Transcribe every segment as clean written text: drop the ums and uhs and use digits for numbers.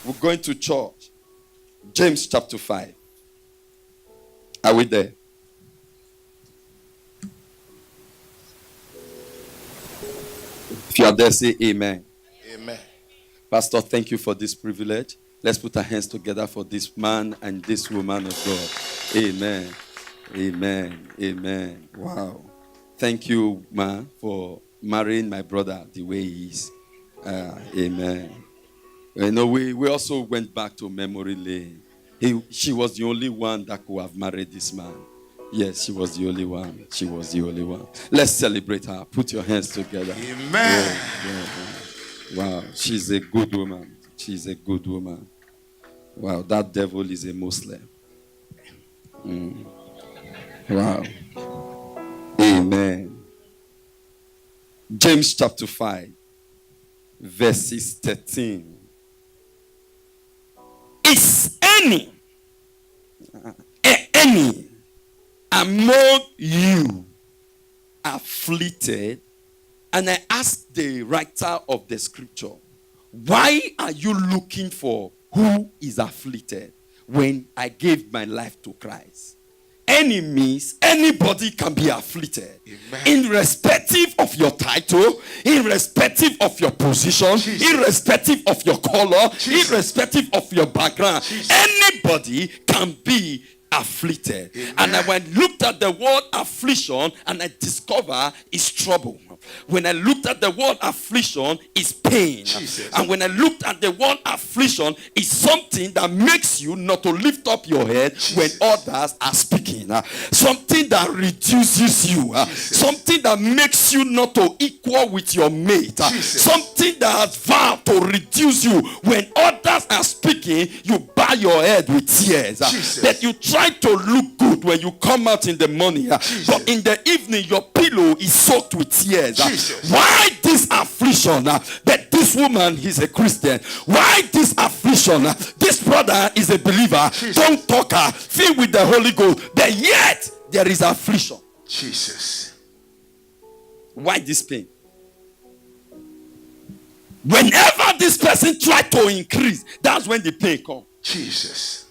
We're going to church. James chapter 5. Are we there? If you are there, say amen. Amen. Pastor, thank you for this privilege. Let's put our hands together for this man and this woman of God. Amen. Amen. Amen. Wow. Thank you, ma, for marrying my brother the way he is. Amen. You know, we also went back to memory lane. She was the only one that could have married this man. Yes, she was the only one. She was the only one. Let's celebrate her. Put your hands together. Amen. Wow, she's a good woman. She's a good woman. Wow, that devil is a Muslim. Wow. Amen. James chapter 5, verses 13. Is any among you afflicted? And I asked the writer of the scripture, why are you looking for who is afflicted when I gave my life to Christ? Enemies, anybody can be afflicted. Amen. Irrespective of your title, irrespective of your position, Jesus. irrespective of your color, Jesus. irrespective of your background, Jesus. anybody can be afflicted. Amen. And I looked at the word affliction and I discovered it's trouble. When I looked at the word affliction, it's pain. Jesus. And when I looked at the word affliction, it's something that makes you not to lift up your head when others are speaking. Something that reduces you. Something that makes you not to equal with your mate. Something that has vowed to reduce you when others are speaking. You bow your head with tears. That you try to look good when you come out in the morning. But in the evening, your pillow is soaked with tears. Why this affliction? That this woman is a Christian. Why this affliction? This brother is a believer. Don't talk her. Filled with the Holy Ghost. But yet there is affliction. Jesus. Why this pain? Whenever this person try to increase, that's when the pain comes. Jesus.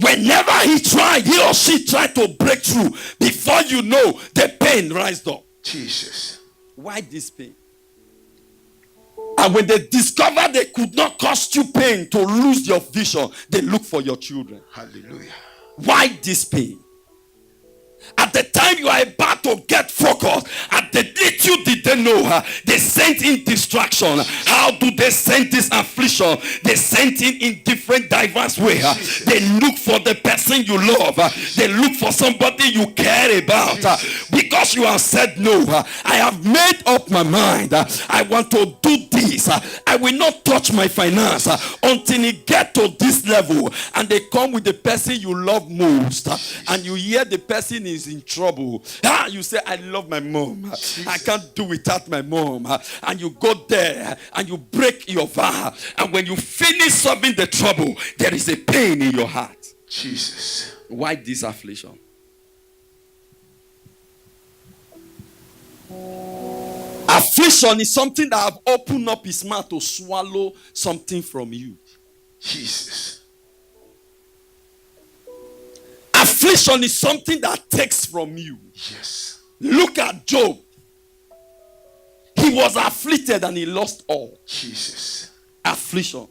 Whenever he or she try to break through, before you know, the pain rises up. Jesus. Why this pain? And when they discover they could not cause you pain to lose your vision, they look for your children. Hallelujah. Why this pain? At the time you are about to get focused, at the little did they know, they sent in distraction. How do they send this affliction? They sent in different diverse ways. They look for the person you love. They look for somebody you care about. Because you have said no, I have made up my mind. I want to do this. I will not touch my finance until it get to this level. And they come with the person you love most, and you hear the person is in trouble. You say, I love my mom. I can't do without my mom. And you go there and you break your vow. And when you finish solving the trouble, there is a pain in your heart. Jesus. Why this affliction? Affliction is something that have opened up his mouth to swallow something from you. Jesus. Affliction is something that takes from you. Yes. Look at Job. He was afflicted and he lost all. Jesus. Affliction.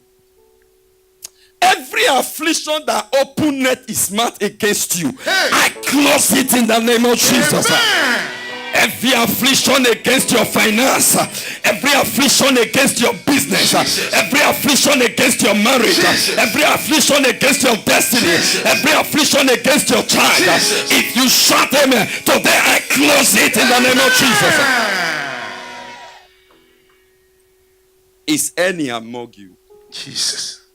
Every affliction that openeth his mouth against you, I close it in the name of Jesus. Amen. Every affliction against your finance, every affliction against your business, every affliction against your marriage, every affliction against your destiny, every affliction against your child, if you shut them today, I close it in the name of Jesus. Is any among you? Jesus.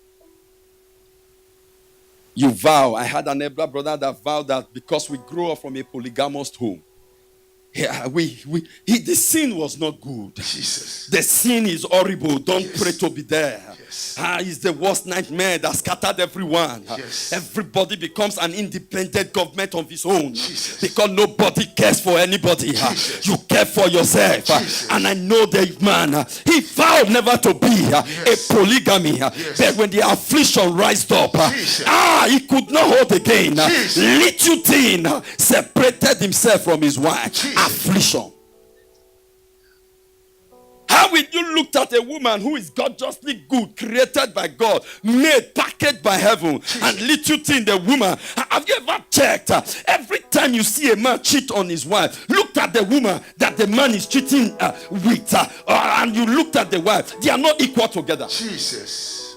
You vow. I had an elder brother that vowed that because we grew up from a polygamous home, Yeah, the sin was not good. Jesus. The sin is horrible. Don't pray to be there. Yes. It's the worst nightmare that scattered everyone. Yes. Everybody becomes an independent government of his own. Jesus. Because nobody cares for anybody. Jesus. You care for yourself. Jesus. And I know the man, he vowed never to be Yes. a polygamy. Yes. But when the affliction rised up, Jesus. he could not hold again. Jesus. Little thing separated himself from his wife. Jesus. Affliction. How will you look at a woman who is gorgeously good, created by God, made, packaged by heaven, and little thing the woman? Have you ever checked? Every time you see a man cheat on his wife, look at the woman that the man is cheating with, and you looked at the wife. They are not equal together. Jesus.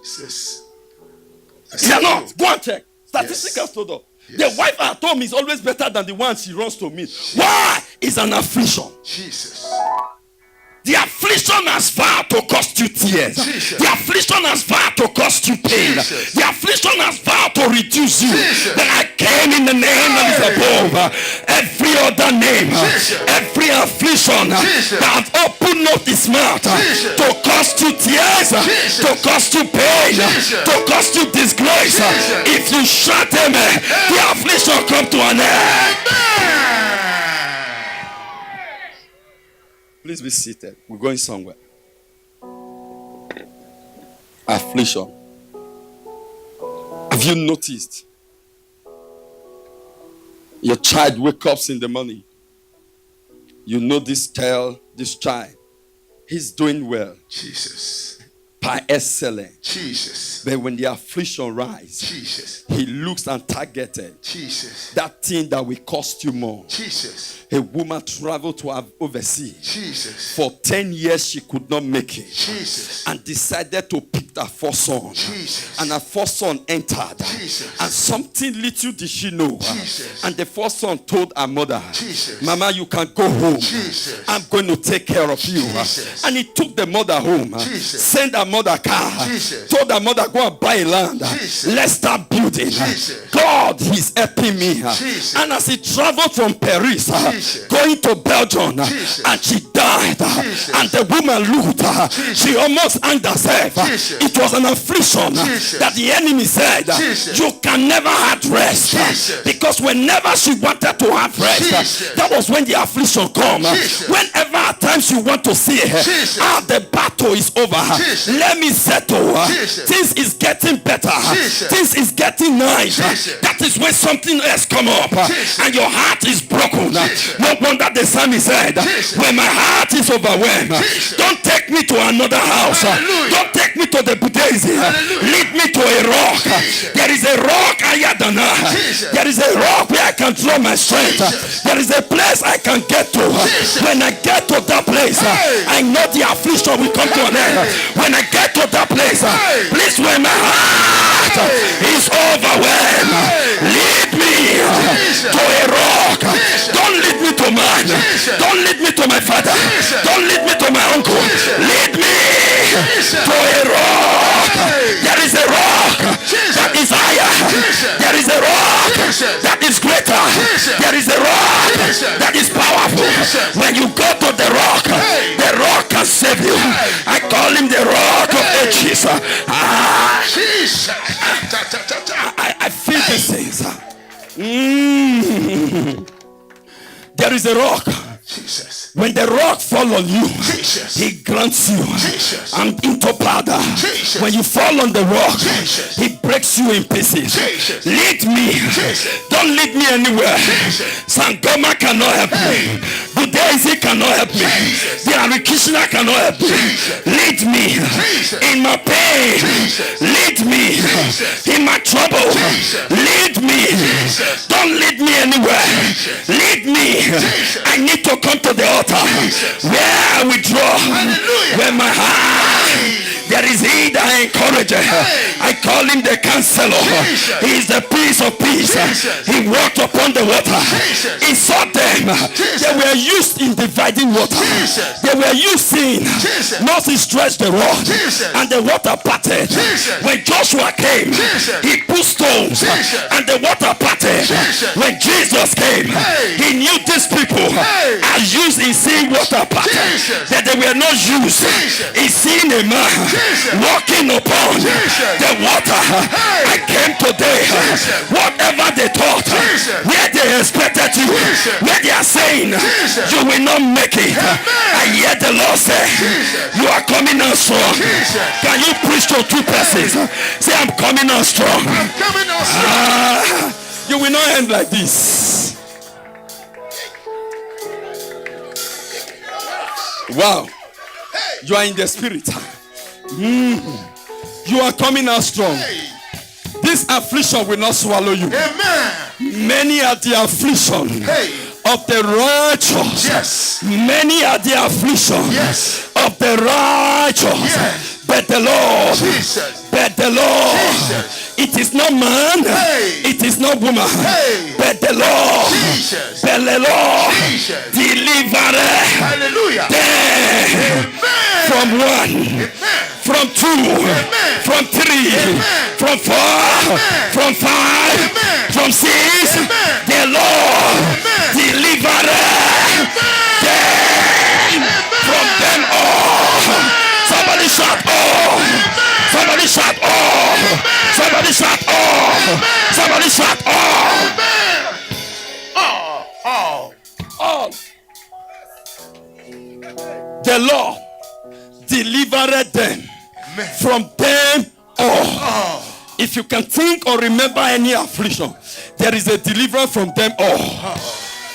Jesus. They are not. Go and check. Statistics Yes. told us. Yes. The wife at home is always better than the one she runs to meet. Why? It's an affliction. Jesus. The affliction has vowed to cost you tears. Jesus. The affliction has vowed to cost you pain. Jesus. The affliction has vowed to reduce you. Jesus. But I came in the name that is above every other name. Jesus. Every affliction Jesus. that opened up his mouth Jesus. to cost you tears, Jesus. to cost you pain, Jesus. to cost you disgrace. Jesus. If you shut them, the affliction come to an end. Amen. Please be seated. We're going somewhere. Affliction. Have you noticed? Your child wakes up in the morning. You know this child, he's doing well, Jesus. by excellent. Jesus. But when the affliction rises, Jesus. he looks and targeted Jesus. that thing that will cost you more. Jesus. A woman traveled to overseas. Jesus. For 10 years, she could not make it. Jesus. And decided to pick her first son. Jesus. And her first son entered. Jesus. And something little did she know. Jesus. And the first son told her mother, Jesus. Mama, you can go home. Jesus. I'm going to take care of you. Jesus. And he took the mother home. Jesus. Sent her mother a car. Jesus. Told her mother, go and buy land. Jesus. Let's start building. Jesus. God is helping me. Jesus. And as he traveled from Paris, Jesus. going to Belgium, Jesus. and she died. Jesus. And the woman looked, she almost hanged herself. Jesus. It was an affliction Jesus. that the enemy said, Jesus. you can never have rest. Jesus. Because whenever she wanted to have rest, Jesus. that was when the affliction come. Jesus. Whenever at times you want to see Jesus. the battle is over, Jesus. let me settle. Jesus. Things is getting better. Jesus. Things is getting nice. Jesus. That is when something else come up, Jesus. and your heart is broken. Jesus. No wonder the psalmist said, Jesus. when my heart is overwhelmed, Jesus. don't take me to another house. Hallelujah. Don't take me to the Buddhism. Hallelujah. Lead me to a rock. Jesus. There is a rock higher than I. Jesus. There is a rock where I can draw my strength. Jesus. There is a place I can get to. Jesus. When I get to that place, Hey. I know the affliction will come to an end. Hey. When I get to that place, Hey. please, when my heart Hey. is overwhelmed, Hey. lead me Jesus. to a rock. Jesus. Don't lead me to man. Jesus. Don't lead me to my father. Jesus. Don't lead me to my uncle. Jesus. Lead me Jesus. to a rock. Hey. There is a rock Jesus. that is higher. Jesus. There is a rock Jesus. that is greater. Jesus. There is a rock Jesus. that is powerful. Jesus. When you go to the rock, Hey. the rock can save you. Hey. I call him the rock of Hey. ages. Jesus. Ta, ta, ta, ta. I feel these things. There is a rock. Jesus. When the rock fall on you, Jesus. he grants you Jesus. and into powder. Jesus. When you fall on the rock, Jesus. he breaks you in pieces. Jesus. Lead me. Jesus. Don't lead me anywhere. Jesus. Sangoma cannot help me. Buddhism cannot help me. Jesus. The Hare Krishna cannot help me. Jesus. Lead me Jesus. in my pain. Jesus. Lead me Jesus. in my trouble. Jesus. Lead me. Jesus. Don't lead me anywhere. Jesus. Lead me. Jesus. I need to come to the altar Jesus. where I withdraw. Hallelujah. Where my heart, There is he that encourages. I call him the counselor. He is the Prince of Peace. He walked upon the water. He saw them. They were used in dividing water. They were used in. Moses stretched the rod and the water parted. When Joshua came, he put stones and the water parted. When Jesus came, he knew these people are used in seeing water parted. That they were not used in seeing a man walking upon the water. I came today. Whatever they thought, where they expected you, where they are saying you will not make it, I hear the Lord say, you are coming out strong. Can you preach to two persons? Say, I'm coming out strong. I'm coming out strong. You will not end like this. Wow. You are in the spirit. You are coming out strong. This affliction will not swallow you. Amen. Many are the affliction of the righteous. Yes. Many are the affliction of the righteous. Yes. But the Lord, Jesus. but the Lord, Jesus. it is not man, it is not woman, but the Lord, Jesus. but the Lord, Jesus. deliverer. Hallelujah. Them from one, from two, from three, from four, from five, from six. The Lord deliverer them from them all. Somebody shout oh! Somebody shout oh! Somebody shout oh! Somebody shout oh! Oh! The Lord delivered them from them all. If you can think or remember any affliction, there is a deliverance from them all.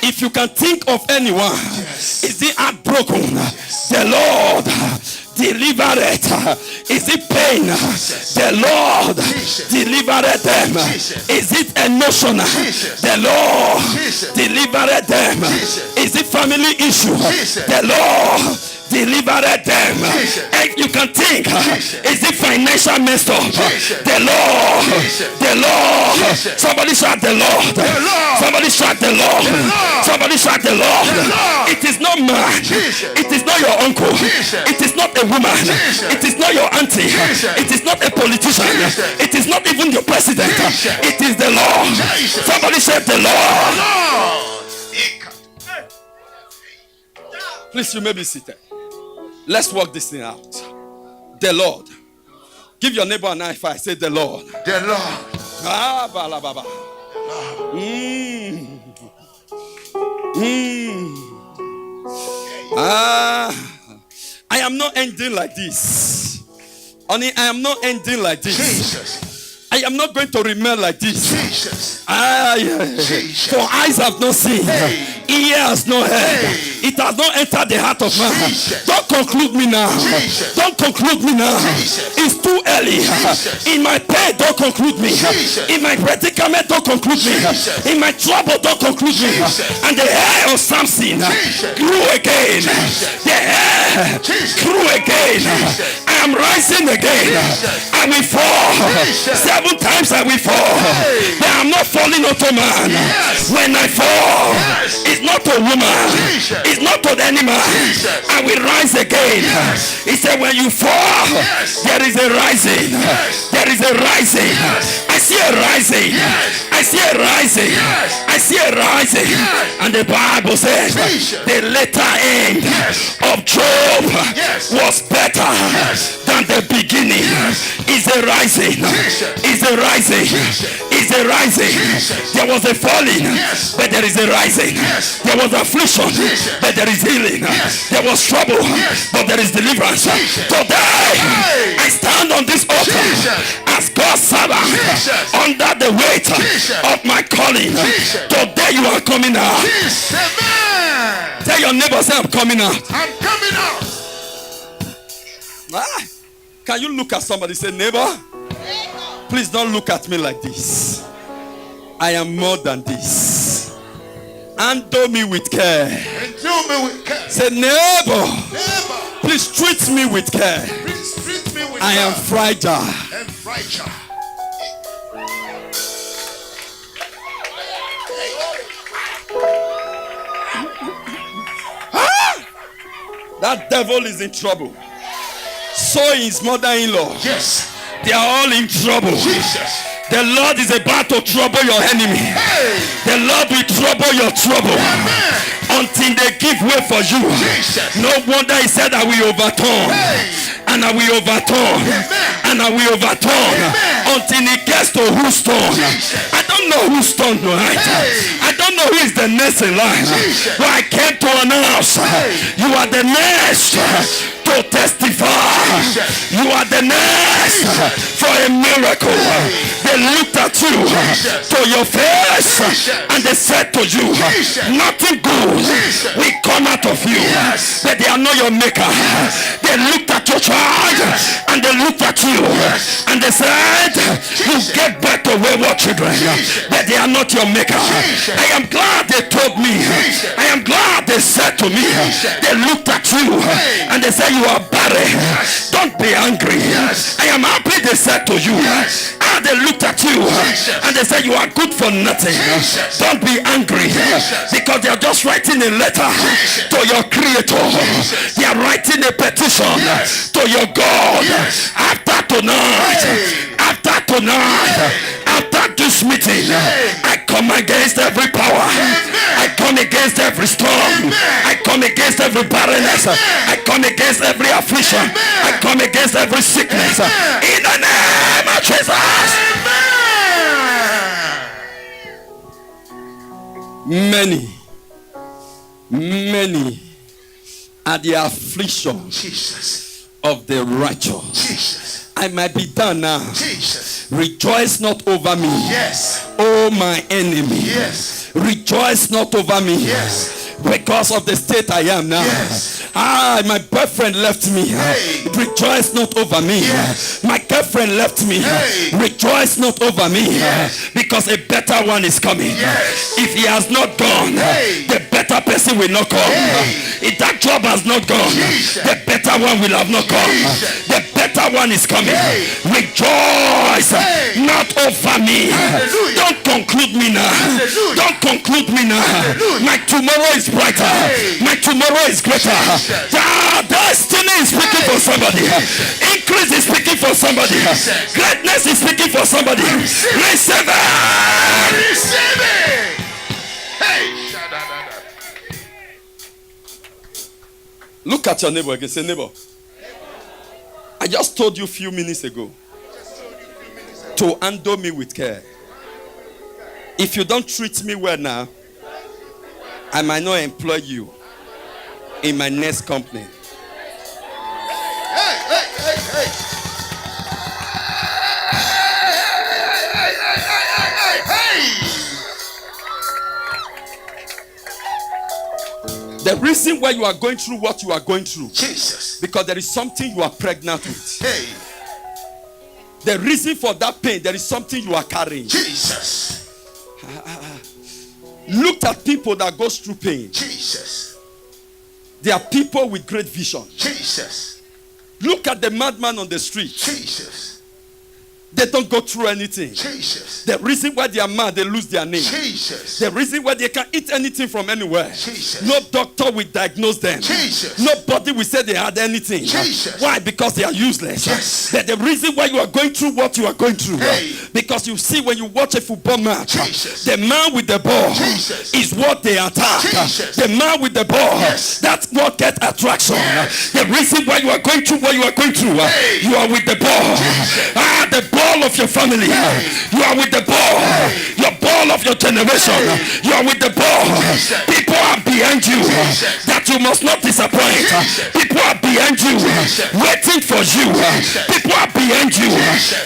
If you can think of anyone, is it heartbroken? The Lord delivered it. Is it pain? The Lord delivered them. Is it emotional? The Lord delivered them. Is it family issue? The Lord delivered them. If you can think, is it financial messed up? The Lord. Somebody shout the Lord. Somebody shout the Lord. Somebody shout the Lord. It is not man. It is not your uncle. It is not a woman. It is not your auntie. It is not a politician. It is not even your president. It is the Lord. Somebody shout the Lord. Please, you may be seated. Let's work this thing out. The Lord. Give your neighbor an eye if I say the Lord. The Lord. Ah, bala, baba. I am not ending like this. Honey, I am not ending like this. Jesus. I am not going to remain like this. Jesus. Jesus. For eyes have not seen, ears no heard, it has not entered the heart of man. Jesus. Don't conclude me now. Jesus. Don't conclude me now. Jesus. It's too early. Jesus. In my pain, don't conclude me. Jesus. In my predicament, don't conclude me. Jesus. In my trouble, don't conclude me. Jesus. And the hair of Samson Jesus. grew again. Jesus. The hair Jesus. grew again. Jesus. I am rising again. Jesus. I will fall. Jesus. 7 times I will fall. But I'm not falling unto man. Yes. When I fall, Yes. it's not to woman. Jesus. It's not to any man. Jesus. I will rise again. Yes. He said, when you fall, Yes. there is a rising. Yes. There is a rising. Yes. I see a rising. Yes. I see a rising. Yes. I see a rising. Yes. And the Bible says Jesus. the latter end Yes. of Job Yes. was better Yes. than the beginning. Is a rising. Jesus. Is a rising. Jesus. Is a rising. Jesus. There was a falling, Yes. but there is a rising. Yes. There was affliction, Jesus. but there is healing. Yes. There was trouble, Yes. but there is deliverance. Jesus. Today, Hey. I stand on this altar Jesus. as God's servant Jesus. under the weight Jesus. of my calling. Jesus. Today you are coming out. Jesus. Amen. Tell your neighbor, say I'm coming out. I'm coming out. Can you look at somebody, say neighbor? Please don't look at me like this. I am more than this. Handle me with care. And do me with care. Say neighbor, Neighbor. please treat me with care. Please treat me with I I am fragile. And fragile. That devil is in trouble. So is mother-in-law. Yes. They are all in trouble. Jesus. The Lord is about to trouble your enemy. Hey. The Lord will trouble your trouble. Amen. Until they give way for you. Jesus. No wonder he said I will overturn. Hey. And I will overturn. Amen. And I will overturn. Amen. Until it gets to whose turn. Jesus. I don't know whose turn tonight. Hey. I don't know who is the next in line. Jesus. But I came to announce you are the next to testify. Jesus. You are the next for a miracle. They looked at you to your face and they said to you, nothing good will come out of you. But they are not your maker. They looked at your child and they looked at you and they said, you get back to wayward children. But they are not your maker. I am glad they told me. I am glad they said to me. They looked at you and they said, you are barren. Don't be angry. I am happy they said to you. And they looked at you and they said, you are good for nothing. Don't be angry because they are just writing a letter to your creator. They are writing a petition to your God. After tonight, after this meeting, I come against every power. I come against every storm. I come against every barrenness. I come against every affliction. I come against every sickness. In the name of Jesus. Many are the affliction Jesus. of the righteous. Jesus. I might be done now. Jesus. Rejoice not over me. Yes. Oh, my enemy. Yes. Rejoice not over me. Yes. Because of the state I am now. Yes. My boyfriend left me. Hey. Rejoice not over me. Yes. My girlfriend left me. Hey. Rejoice not over me. Yes. Because a better one is coming. Yes. If he has not gone, Hey. the better person will not come. Hey. If that job has not gone, Jesus. the better one will have not come. Jesus. The better one is coming. Hey. Rejoice Hey. not over me. Hallelujah. Don't conclude me now. Hallelujah. Don't conclude me now. Hallelujah. My tomorrow is brighter. Hey. My tomorrow is greater. Jesus. Destiny is speaking for somebody. Increase is speaking for somebody. Jesus. Greatness is speaking for somebody. Receive it. Receive it. Receive it. Hey. Look at your neighbor again. Say, neighbor. I just told you a few minutes ago to handle me with care. If you don't treat me well now, I might not employ you in my next company. Hey, hey, hey, hey. The reason why you are going through what you are going through, Jesus. because there is something you are pregnant with. Hey. The reason for that pain, there is something you are carrying. Jesus. Look at people that goes through pain. Jesus. They are people with great vision. Jesus. Look at the madman on the street. Jesus. They don't go through anything. Jesus. The reason why they are mad, they lose their name. Jesus. The reason why they can eat anything from anywhere. Jesus. No doctor will diagnose them. Jesus. Nobody will say they had anything. Jesus. Why? Because they are useless. Yes. The reason why you are going through what you are going through. Hey. Because you see, when you watch a football match, Jesus. the man with the ball Jesus. is what they attack. Jesus. The man with the ball, Yes. that's what gets attraction. Yes. The reason why you are going through what you are going through, Hey. you are with the ball. Jesus. The ball of your family. You are with the ball. Your ball of your generation. You are with the ball. People are behind you that you must not disappoint. People are behind you waiting for you. People are behind you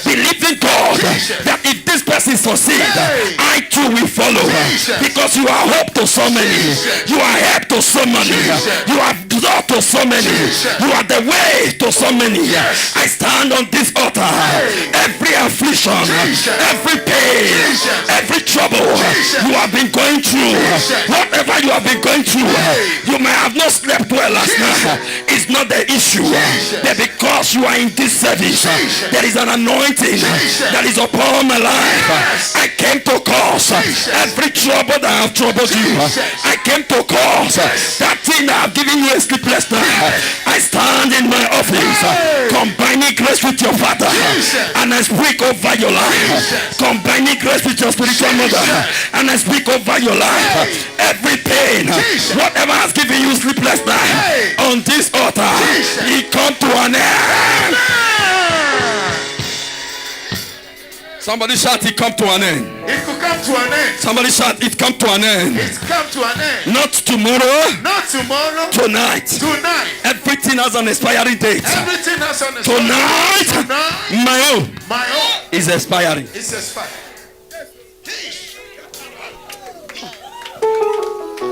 believing God that if this person succeed, Hey. I too will follow. Jesus. Because you are hope to so many. Jesus. You are help to so many. Jesus. You are door to so many. Jesus. You are the way to so many. Yes. I stand on this altar. Hey. Every affliction, Jesus. every pain, Jesus. every trouble Jesus. you have been going through, Jesus. whatever you have been going through, Hey. you may have not slept well last night. It's not the issue. Jesus. But because you are in this service, Jesus. there is an anointing Jesus. that is upon my life. Yes. I came to cause Jesus. every trouble that have troubled you. Jesus. I came to cause Yes. that thing that have given you a sleepless night. I stand in my office, Hey. combining grace with your father, Jesus. and I speak over your life. Jesus. Combining grace with your spiritual mother, Jesus. and I speak over your life. Hey. Every pain, Jesus. whatever has given you sleepless night, Hey. on this altar, Jesus. it come to an end. Somebody shout, it come to an end. It could come to an end. Somebody shout, it come to an end. It's come to an end. Not tomorrow, Not tomorrow. tonight. Tonight. Everything has an expiring date. Everything has an Tonight, Tonight. my own My own is expiring. is expired.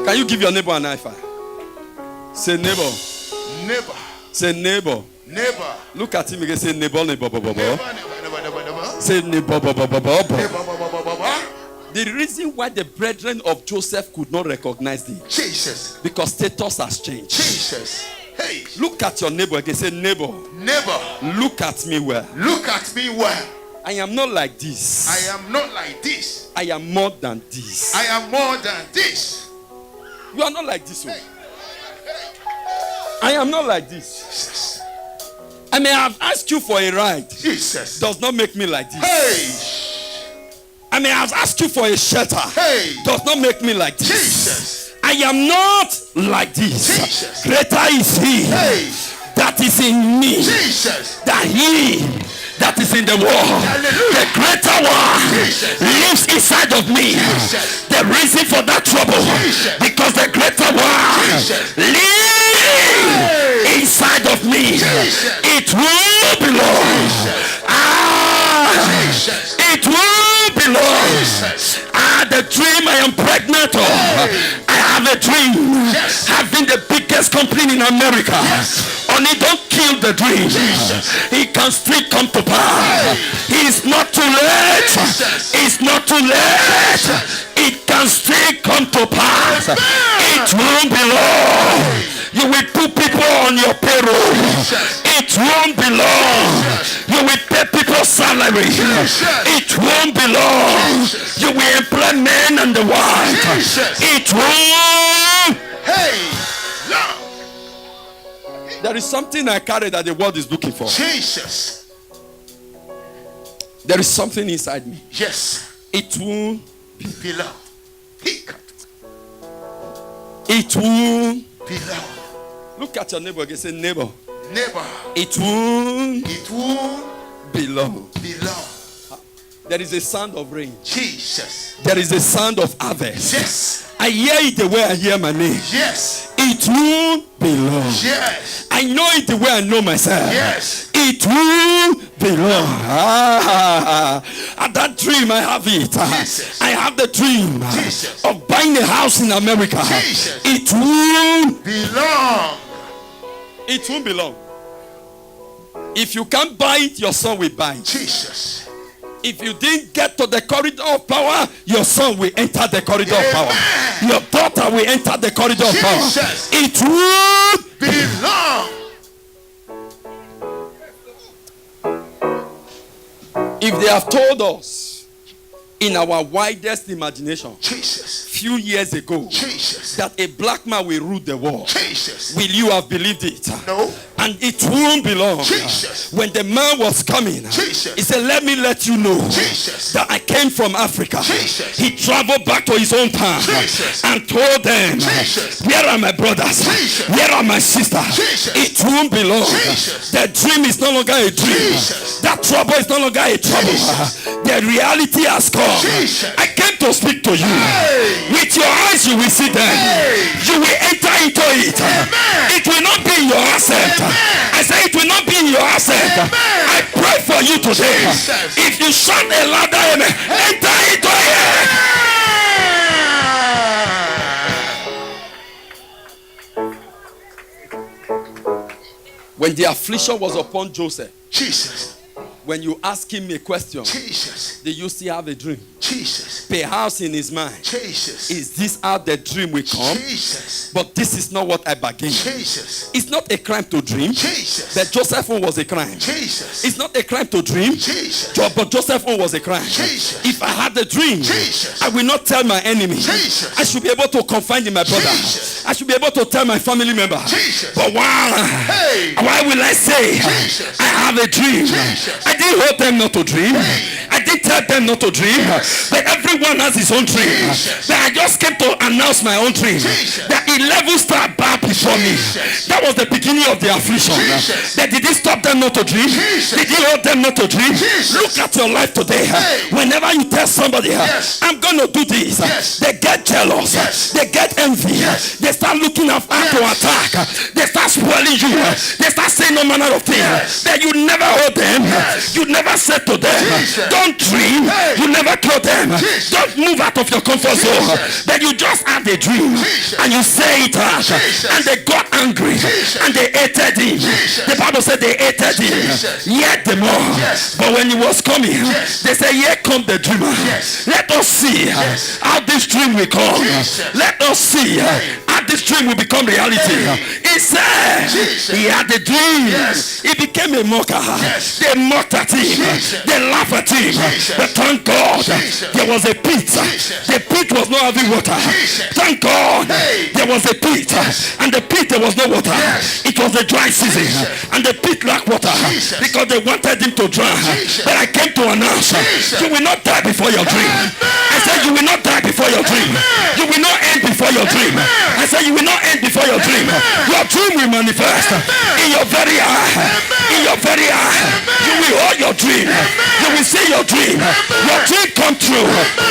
Can you give your neighbor an high five? Say neighbor. Neighbor. Say neighbor. Neighbor. Look at him again. Say neighbor, neighbor, neighbor. Neighbor. Neighbor. Say neighbor, neighbor. Neighbor. The reason why the brethren of Joseph could not recognize thee, Jesus. because status has changed. Jesus. Hey. Look at your neighbor again. Say neighbor. Neighbor. Look at me well. Look at me well. I am not like this. I am not like this. I am more than this. I am more than this. You are not like this. Oh. I am not like this. Jesus. I may have asked you for a ride. Jesus. Does not make me like this. Hey. I may have asked you for a shelter. Hey. Does not make me like this. Jesus. I am not like this. Jesus. Greater is he Hey. that is in me Jesus. than he that is in the world. Hallelujah. The greater one Jesus. lives inside of me. Jesus. The reason for that trouble, Jesus. because the greater one Jesus. lives inside of me. Jesus. It will belong. Jesus. It will belong. Jesus. The dream I am pregnant of. I have a dream. Yes. Having the biggest company in America. Yes. Only don't kill the dream. Jesus. It can still come to pass. It's not too late. Jesus. It's not too late. It can still come to pass. It won't be long. You will put people on your payroll. It won't be long. You will pay people salary. It won't be long. You will employ men and the wife. It won't. Hey. Lord. There is something I carry that the world is looking for. Jesus. There is something inside me. Yes. It won't. Beloved. It won't. Beloved. Look at your neighbor again. Say neighbor. Neighbor. It won't It will be long. be long. There is a sound of rain. Jesus. There is a sound of harvest. Yes. I hear it the way I hear my name. Yes. It won't be long. Yes. I know it the way I know myself. Yes. It will be long. And that dream, I have it. Jesus. I have the dream Jesus. of buying a house in America. Jesus. It will. Be long. It won't be long. If you can't buy it, your son will buy it. Jesus. If you didn't get to the corridor of power, your son will enter the corridor of power. Amen. Your daughter will enter the corridor of power. Jesus. It will. Be long. If they have told us in our widest imagination Jesus. few years ago Jesus. that a black man will rule the world, Jesus. will you have believed it? No. And it won't be long. Jesus. When the man was coming, Jesus. he said, let me let you know Jesus. that I came from Africa. Jesus. He traveled back to his own town Jesus. and told them, Jesus. where are my brothers? Jesus. Where are my sisters? Jesus. It won't be long. Jesus. The dream is no longer a dream. Jesus. That trouble is no longer a trouble. Jesus. The The reality has come. Jesus. I came to speak to you. Hey. With your eyes you will see them. Hey. You will enter into it. Amen. It will not be in your asset. Amen. I say it will not be in your asset. Amen. I pray for you today. Jesus. If you shout a louder amen, enter into it. When the affliction was upon Joseph, Jesus. when you ask him a question, Jesus. did you still have a dream? Jesus. Perhaps in his mind, Jesus. is this how the dream will come? Jesus. But this is not what I bargained. Jesus. It's not a crime to dream. Jesus. But Joseph's own was a crime. Jesus. It's not a crime to dream. Jesus. But Joseph's own was a crime. Jesus. If I had a dream, Jesus. I will not tell my enemy. Jesus. I should be able to confide in my brother. Jesus. I should be able to tell my family member. Jesus. But Hey. why will I say Jesus. I have a dream? Jesus. I didn't hold them not to dream. I didn't tell them not to dream. But everyone has his own dream. Jesus. But I just came to announce my own dream. Jesus. That 11 stars bow before me. Jesus. That was the beginning of the affliction. Jesus. That did it stop them not to dream? Jesus. Did it hold them not to dream? Jesus. Look at your life today. Hey. Whenever you tell somebody, Yes. I'm going to do this, Yes. they get jealous. Yes. They get envy. Yes. They start looking at how to Yes. attack. They start spoiling you. Yes. They start saying no manner of things. Yes. That you never hold them. Yes. You never said to them, Jesus. don't dream. Hey. You never told them, Jesus. don't move out of your comfort zone. Jesus. That you just had a dream. Jesus. And you say it out. Jesus. And they got angry. Jesus. And they hated him. Jesus. The Bible said they hated him. Jesus. Yet the more. Yes. But when he was coming, Yes. they said, here come the dreamer. Yes. Let us see Yes. how this dream will come. Jesus. Let us see how this dream will become reality. He said Jesus. he had a dream. Yes. He became a mocker. Yes. They mocked at him. Jesus. They laughed at him. Jesus. But thank God Jesus. there was a pit. Jesus. The pit was not having water. Jesus. Thank God Hey. there was a pit. And the pit there was no water. Yes. It was a dry season. Jesus. And the pit lacked water Jesus. because they wanted him to drown. Jesus. But I came to announce Jesus. you will not die before your dream. I said you will not die before your dream. Amen. You will not end before your dream. Amen. I said you will not end before your dream. Amen. Your dream will manifest in your very eye. Amen. In your very eye. Amen. You will hold your dream. You will see your dream. Your dream come true.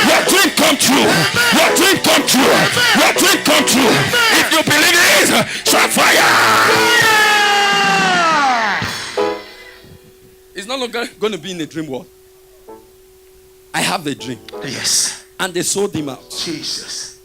Your dream come true. Your dream come true. Your dream come true. If you believe it, shout fire. It's no longer going to be in a dream world. I have a dream. Yes. And they sold him out. Jesus.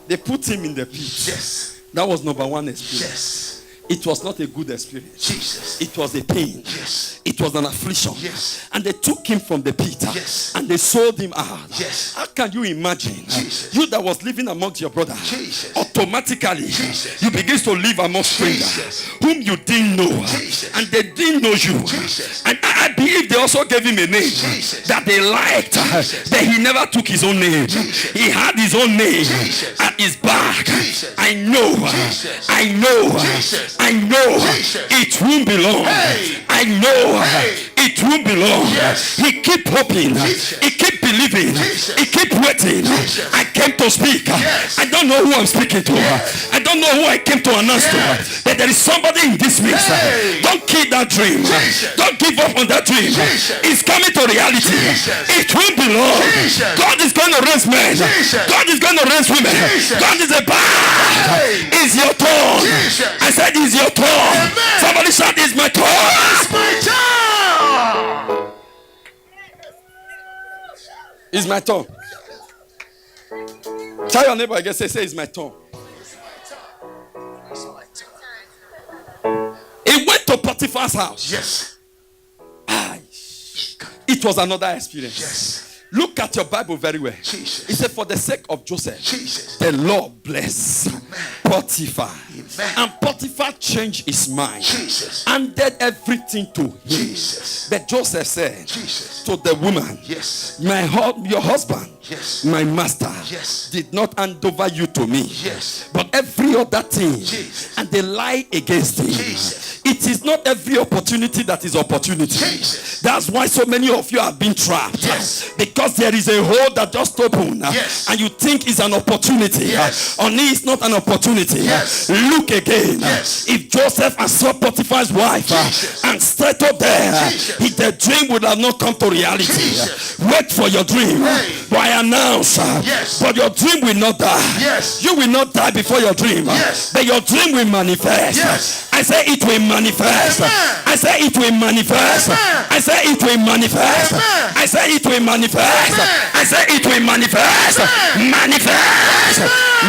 They put him in the pit. Yes. That was number one experience. Yes. It was not a good experience. Jesus. It was a pain. Yes. It was an affliction. Yes. And they took him from the pit. Yes. And they sold him out. Yes. How can you imagine? Jesus. You that was living amongst your brother. Jesus. Automatically, Jesus. you begin to live amongst strangers Jesus. whom you didn't know. Jesus. And they didn't know you. Jesus. And I believe they also gave him a name Jesus. that they liked. Jesus. But he never took his own name. Jesus. He had his own name Jesus. at his back. Jesus. I know. Jesus. I know. Jesus. I know. Jesus. It won't belong. Hey. I know. Hey. It won't belong. Yes. He keep hoping. Jesus. He keep believing. Jesus. He keep waiting. Jesus. I came to speak. Yes. I don't know who I'm speaking to. Yes. I don't know who I came to announce Yes. to. But there is somebody in this mix. Hey. Don't kill that dream. Jesus. Don't give up on that dream. Jesus. It's coming to reality. Jesus. It won't belong. Jesus. God is going to raise men. Jesus. God is going to raise women. Jesus. God is about. Hey. It's your turn. Jesus. I said it's your turn. Amen. Somebody shout, it's my turn. It's my turn. It's my turn. Tell your neighbor again, say it's my turn. He went to Potiphar's house. Yes. Aye. It was another experience. Yes. Look at your Bible very well. Jesus. He said, for the sake of Joseph, Jesus. the Lord bless Potiphar. Amen. And Potiphar changed his mind Jesus. and did everything to him. Jesus. But Joseph said Jesus. to the woman, Yes. your husband, Yes. my master, Yes. did not hand over you to me. Yes. But every other thing, Jesus. and they lie against him. Jesus. It is not every opportunity that is opportunity. Jesus. That's why so many of you have been trapped. Yes. Because there is a hole that just opened. Yes. And you think it's an opportunity. Yes. Only it's not an opportunity. opportunity. Yes. Look again. Yes. If Joseph and saw Potiphar's wife Jesus. and settled there, Jesus. if the dream would have not come to reality. Jesus. Wait for your dream. Hey. But I announce, Yes. but your dream will not die. Yes. You will not die before your dream. Yes. But your dream will manifest. Yes. I say it will manifest. Amen. I say it will manifest. Amen. I say it will manifest. Amen. I say it will manifest. Amen. I say it will manifest. Amen. Manifest.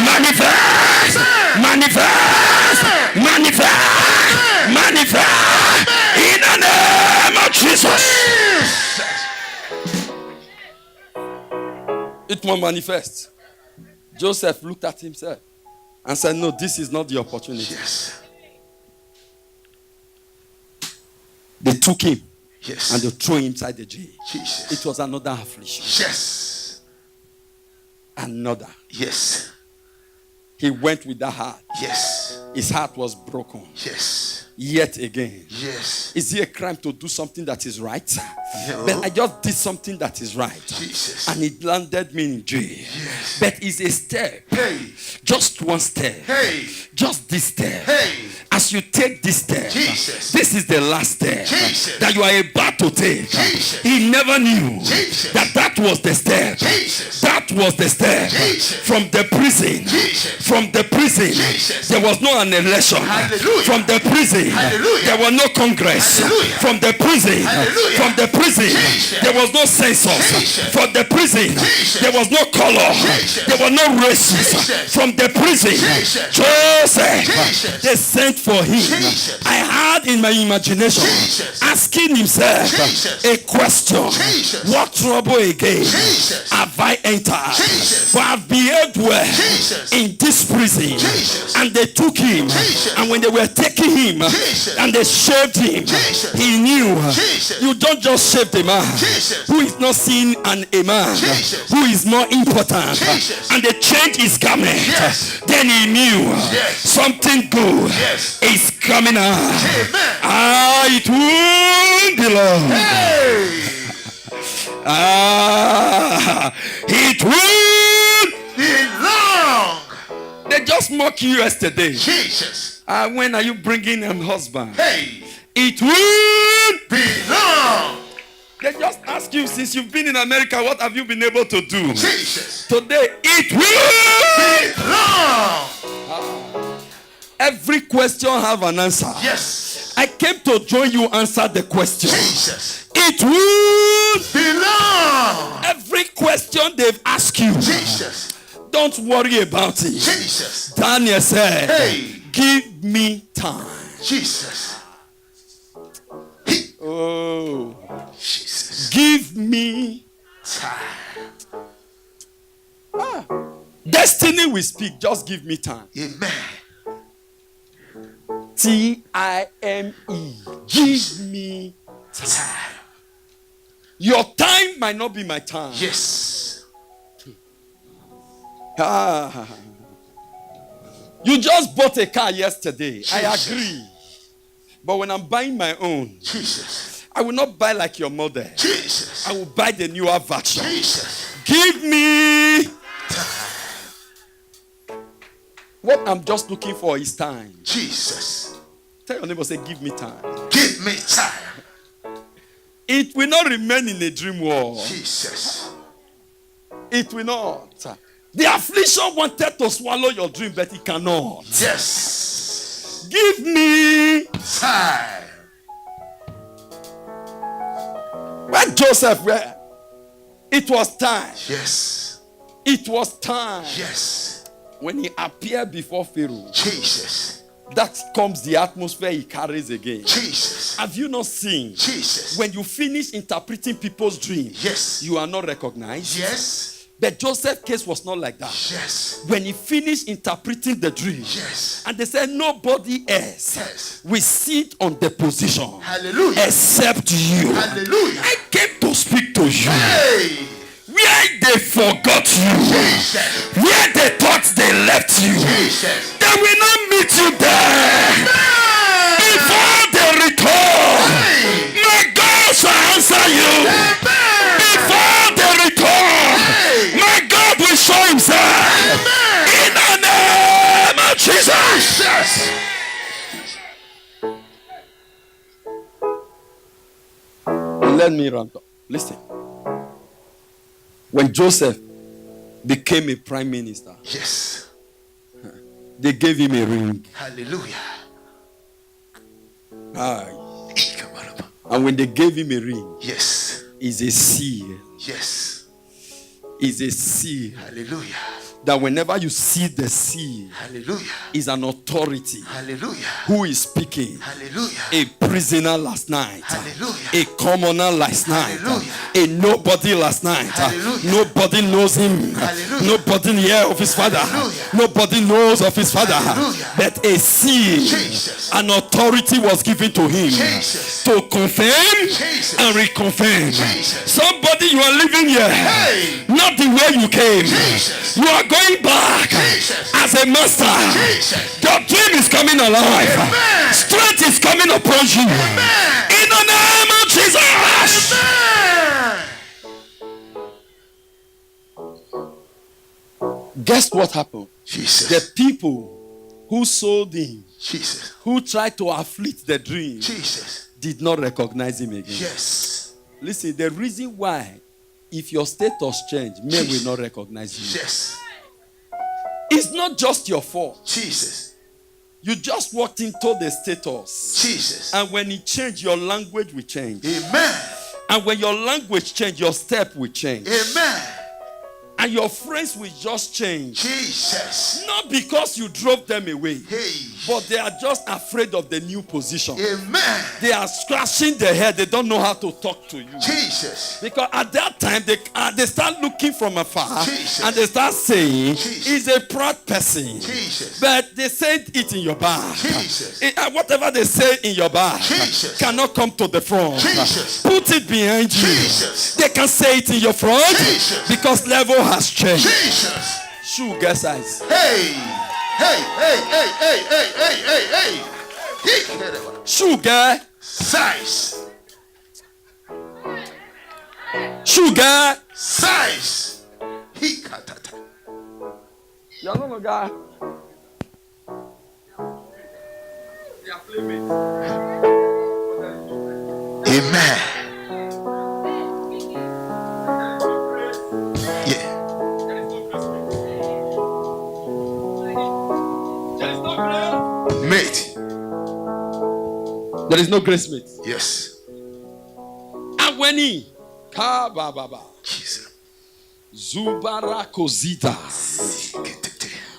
Manifest. Manifest. Manifest. Manifest. In the name of Jesus. It will manifest. Joseph looked at himself and said, no, this is not the opportunity. Yes. They took him Yes. and they threw him inside the jail. Jesus. It was another affliction. Yes. Another. Yes. He went with that heart. Yes. His heart was broken. Yes. Yet again. Yes. Is it a crime to do something that is right? No. But I just did something that is right. Jesus. And it landed me in jail. Yes. But it's a step. Hey. Just one step. Hey. Just this step. Hey. As you take this step, Jesus. this is the last step Jesus. that you are about to take. Jesus. He never knew Jesus. that was the step. Jesus. That was the step Jesus. from the prison. Jesus. From the prison, Jesus. there was no annihilation. Hallelujah. From the prison, Hallelujah. there was no congress. Hallelujah. From the prison, Hallelujah. from the prison, Jesus. there was no census. Jesus. From the prison, Jesus. there was no color. Jesus. There was no races. Jesus. From the prison, Jesus. Joseph, Jesus. they sent for him. Jesus. I had in my imagination Jesus. asking himself Jesus. a question. Jesus. What trouble again Jesus. have I entered? Jesus. For I've behaved well Jesus. in this prison. Jesus. And they took him. Jesus. And when they were taking him Jesus. and they shaved him, Jesus. he knew Jesus. you don't just shave the man Jesus. who is not seen and a man Jesus. who is more important. Jesus. And they changed his garment. Yes. Then he knew Yes. something good Yes. is coming out. Amen. Ah, it won't be long. Hey. Ah, it won't. Be long. They just mocked you yesterday. Jesus. When are you bringing a husband? Hey. It won't. Be long. They just ask you, since you've been in America, what have you been able to do? Jesus. Today, it will. Be long. Every question have an answer. Yes. I came to join you answer the question. Jesus. It will. Be long. Every question they've asked you, Jesus. don't worry about it. Jesus. Daniel said, Hey. give me time. Jesus. Oh, Jesus. give me Time. destiny will speak. Just give me time. Amen. time. Give me Time. your time might not be my time. Yes. Ah. You just bought a car yesterday. I Jesus. agree. But when I'm buying my own, Jesus. I will not buy like your mother. Jesus. I will buy the newer version. Jesus. Give me what I'm just looking for is time. Jesus. Tell your neighbor, say, give me time. Give me time. It will not remain in a dream world. Jesus. It will not. The affliction wanted to swallow your dream, but it cannot. Yes. Give me. Time. When Joseph, it was time. Yes. It was time. Yes. When he appeared before Pharaoh, Jesus. that comes the atmosphere he carries again. Jesus. Have you not seen? Jesus. When you finish interpreting people's dreams, Yes. you are not recognized. Yes. But Joseph's case was not like that. Yes. When he finished interpreting the dream, Yes. and they said nobody else Yes. will sit on the position Hallelujah. except you. Hallelujah. I came to speak to you. Hey. Where they forgot you, Jesus. where they thought they left you, Jesus. they will not meet you there. Amen. Before they return, Hey. my God shall answer you. Amen. Before they return, Hey. my God will show himself. Amen. In the name of Let me ramp up. Listen. When Joseph became a prime minister, Yes. they gave him a ring. Hallelujah. Aye. And when they gave him a ring, Yes. it's a seal. Yes. It's a seal. Hallelujah. That whenever you see the seal, Hallelujah. is an authority. Hallelujah. Who is speaking? Hallelujah. A prisoner last night. Hallelujah. A commoner last night. Hallelujah. A nobody last night. Hallelujah. Nobody knows him. Hallelujah. Nobody hear of his father. Hallelujah. Nobody knows of his father. Hallelujah. But a seal, Jesus. an authority was given to him Jesus. to confirm Jesus. and reconfirm. Jesus. Somebody, you are living here, Hey. not the way you came. Jesus. You are going back Jesus. as a master. Jesus. Your dream is coming alive. Amen. Strength is coming upon you. Amen. In the name of Jesus. Amen. Guess what happened? Jesus. The people who sold him, Jesus. who tried to afflict the dream, Jesus. did not recognize him again. Yes. Listen, the reason why, if your status change, men Jesus. will not recognize you. Yes. It's not just your fault. Jesus. You just walked into the status. Jesus. And when it changed, your language will change. Amen. And when your language change, your step will change. Amen. And your friends will just change. Jesus. Not because you drove them away, Hey. but they are just afraid of the new position. Amen. They are scratching their head. They don't know how to talk to you. Jesus. Because at that time, they start looking from afar. Jesus. And they start saying, Jesus. he's a proud person. Jesus. But they said it in your back. Jesus. Whatever they say in your back Jesus. cannot come to the front. Jesus. Put it behind you. Jesus. They can say it in your front Jesus. because level has changed. Jesus. Sugar size. Hey. Hey. Hey. Hey. Hey. Hey. Hey. Hey. Hey. Sugar. Size. Sugar. Size. He katata. You know the guy. They are playmates. Amen. Yeah. Mate. There is no grace mate. Yes. And when he Kababa Jesus. Zubara Kozita.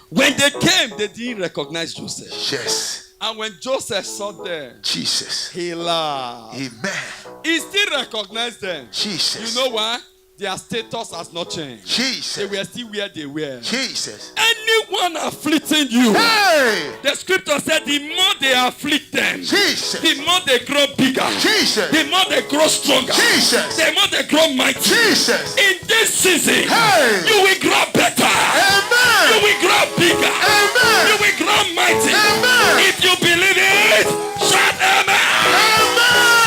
When they came, they didn't recognize Joseph. Yes. And when Joseph saw them, Jesus. he laughed. Amen. He still recognized them. Jesus. You know why? Their status has not changed. They Jesus. were still where they were. Jesus. Anyone afflicting you, Hey. the scripture said the more they afflict them, Jesus. the more they grow bigger, Jesus. the more they grow stronger, Jesus. the more they grow mighty. Jesus. In this season, Hey. you will grow better. Amen. You will grow bigger. Amen. You will grow mighty. Amen. If you believe it, shout amen. Amen.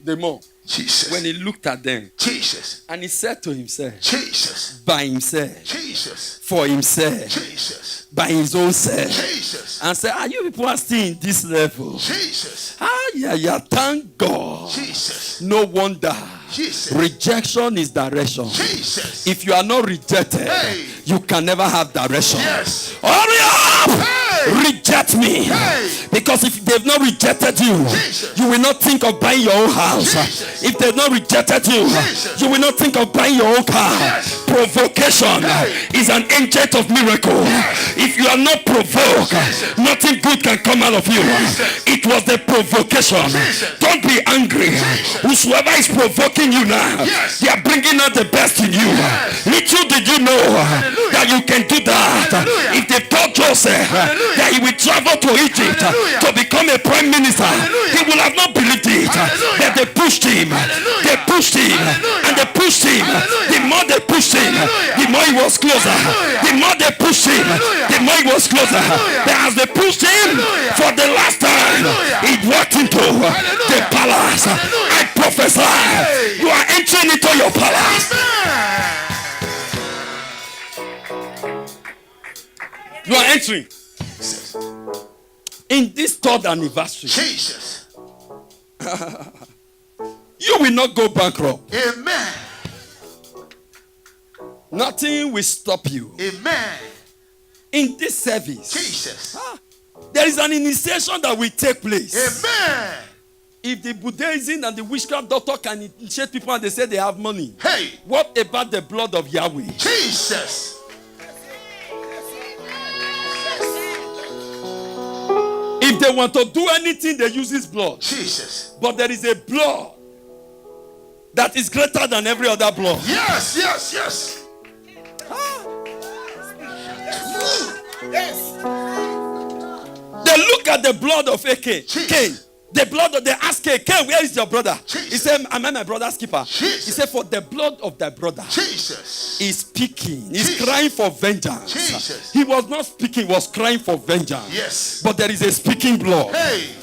The more. Jesus. When he looked at them, Jesus. and he said to himself, Jesus. by himself, Jesus. for himself, Jesus. by his own self, Jesus. and said, are you people are still in this level? Jesus. Yeah, thank God. Jesus. No wonder. Jesus. Rejection is direction. Jesus. If you are not rejected, Hey. you can never have direction. Yes. Hurry up! Hey. Reject me. Hey. Because if they've not rejected you, Jesus. you will not think of buying your own house. Jesus. If they've not rejected you, Jesus. you will not think of buying your own car. Yes. Provocation Hey. is an agent of miracle. Yes. If you are not provoked, Jesus. nothing good can come out of you. Jesus. It was the provocation. Jesus. Don't be angry. Jesus. Whosoever is provoking you now, Yes. they are bringing out the best in you. Yes. Little did you know Hallelujah. that you can do that. Hallelujah. If they told Joseph Hallelujah. that he will travel to Egypt Hallelujah. to become a prime minister, Hallelujah. he would have not believed it. Hallelujah. But they pushed him. Hallelujah. They pushed him. Hallelujah. And they pushed him. Hallelujah. The more they pushed him, Hallelujah. the more he was closer. Hallelujah. The more they pushed him, Hallelujah. the more he was closer. Hallelujah. But as they pushed him Hallelujah. for the last time, Hallelujah. he walked into the Hallelujah. palace. Hallelujah. I prophesy, Hey. you are entering into your palace. Amen. You are entering In this third anniversary, Jesus. you will not go bankrupt. Amen. Nothing will stop you. Amen. In this service, Jesus. there is an initiation that will take place. Amen. If the Buddhism and the witchcraft doctor can initiate people and they say they have money, Hey. what about the blood of Yahweh? Jesus. If they want to do anything, they use his blood. Jesus. But there is a blood that is greater than every other blood. Yes, yes, yes. They look at the blood of Cain. Cain. The blood of, they ask Cain, where is your brother? Jesus. He said, am I my brother's keeper? Jesus. He said, for the blood of thy brother Jesus. is speaking. He's Jesus. crying for vengeance. Jesus. He was not speaking, he was crying for vengeance. Yes. But there is a speaking blood. Hey.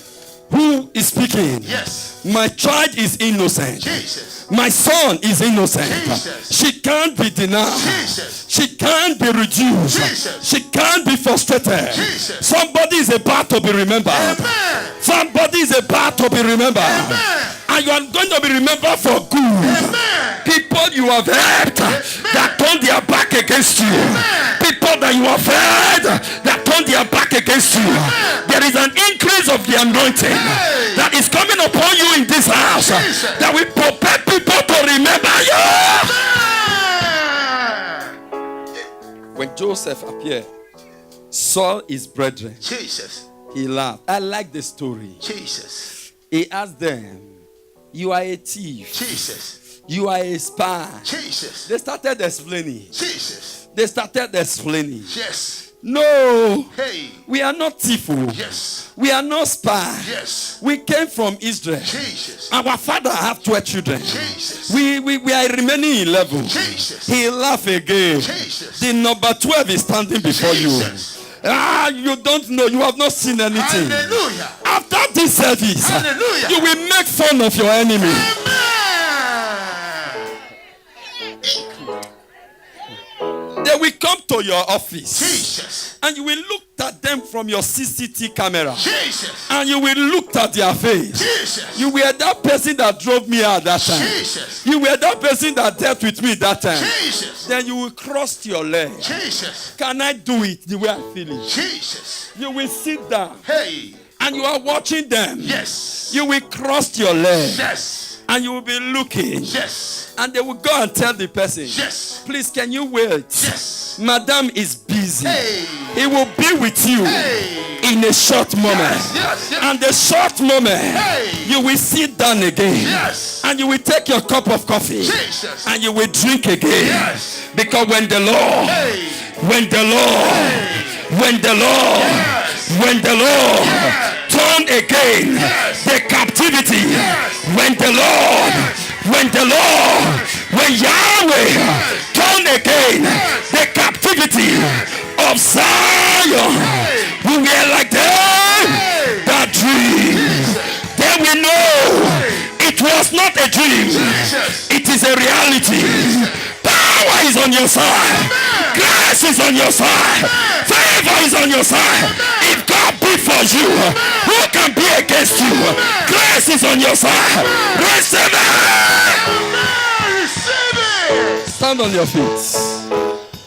Who is speaking? Yes. My child is innocent. Jesus. My son is innocent. Jesus. She can't be denied. Jesus. She can't be reduced. Jesus. She can't be frustrated. Jesus. Somebody is about to be remembered. Amen. Somebody is about to be remembered. Amen. And you are going to be remembered for good. Amen. People you have helped that turn their back against you. Amen. People that you have helped that turn their back against you. There is an increase of the anointing that is coming upon you in this house that will prepare people to remember you. When Joseph appeared, saw his brethren, Jesus. he laughed. I like the story. Jesus. He asked them, you are a thief. Jesus. You are a spy. Jesus. They started explaining. Jesus. They started explaining. Yes. No, Hey. we are not thief. Yes. We are not spy. Yes. We came from Israel. Jesus. Our father have 12 children. Jesus. We are remaining 11. Jesus. He laughed again. Jesus. The number 12 is standing before Jesus. you. You don't know. You have not seen anything. Hallelujah. After this service, Hallelujah. you will make fun of your enemy. Amen. They will come to your office. Jesus. And you will look at them from your CCTV camera. Jesus. And you will look at their face. Jesus. You were that person that drove me out that time. Jesus. You were that person that dealt with me that time. Jesus. Then you will cross your leg. Jesus. Can I do it the way I feel it? Jesus. You will sit down Hey. and you are watching them. Yes. You will cross your leg Yes. and you will be looking. Yes. And they will go and tell the person, Yes. please, can you wait? Yes. Madam is busy. Hey. He will be with you Hey. in a short moment. Yes. Yes. And the short moment, Hey. you will sit down again. Yes. And you will take your cup of coffee. Jesus. And you will drink again. Yes. Because when the Lord, Hey. when the Lord, when the Lord, Yes. when the Lord Yes. turn again Yes. the captivity, Yes. when the Lord, when the Lord, when Yahweh turn again the captivity of Zion, we were like them that dream. Then we know it was not a dream. It is a reality. Power is on your side. Grace is on your side. Favor is on your side. If God be for you, who can be against you? Grace is on your side. Receive it. Receive it. Stand on your feet.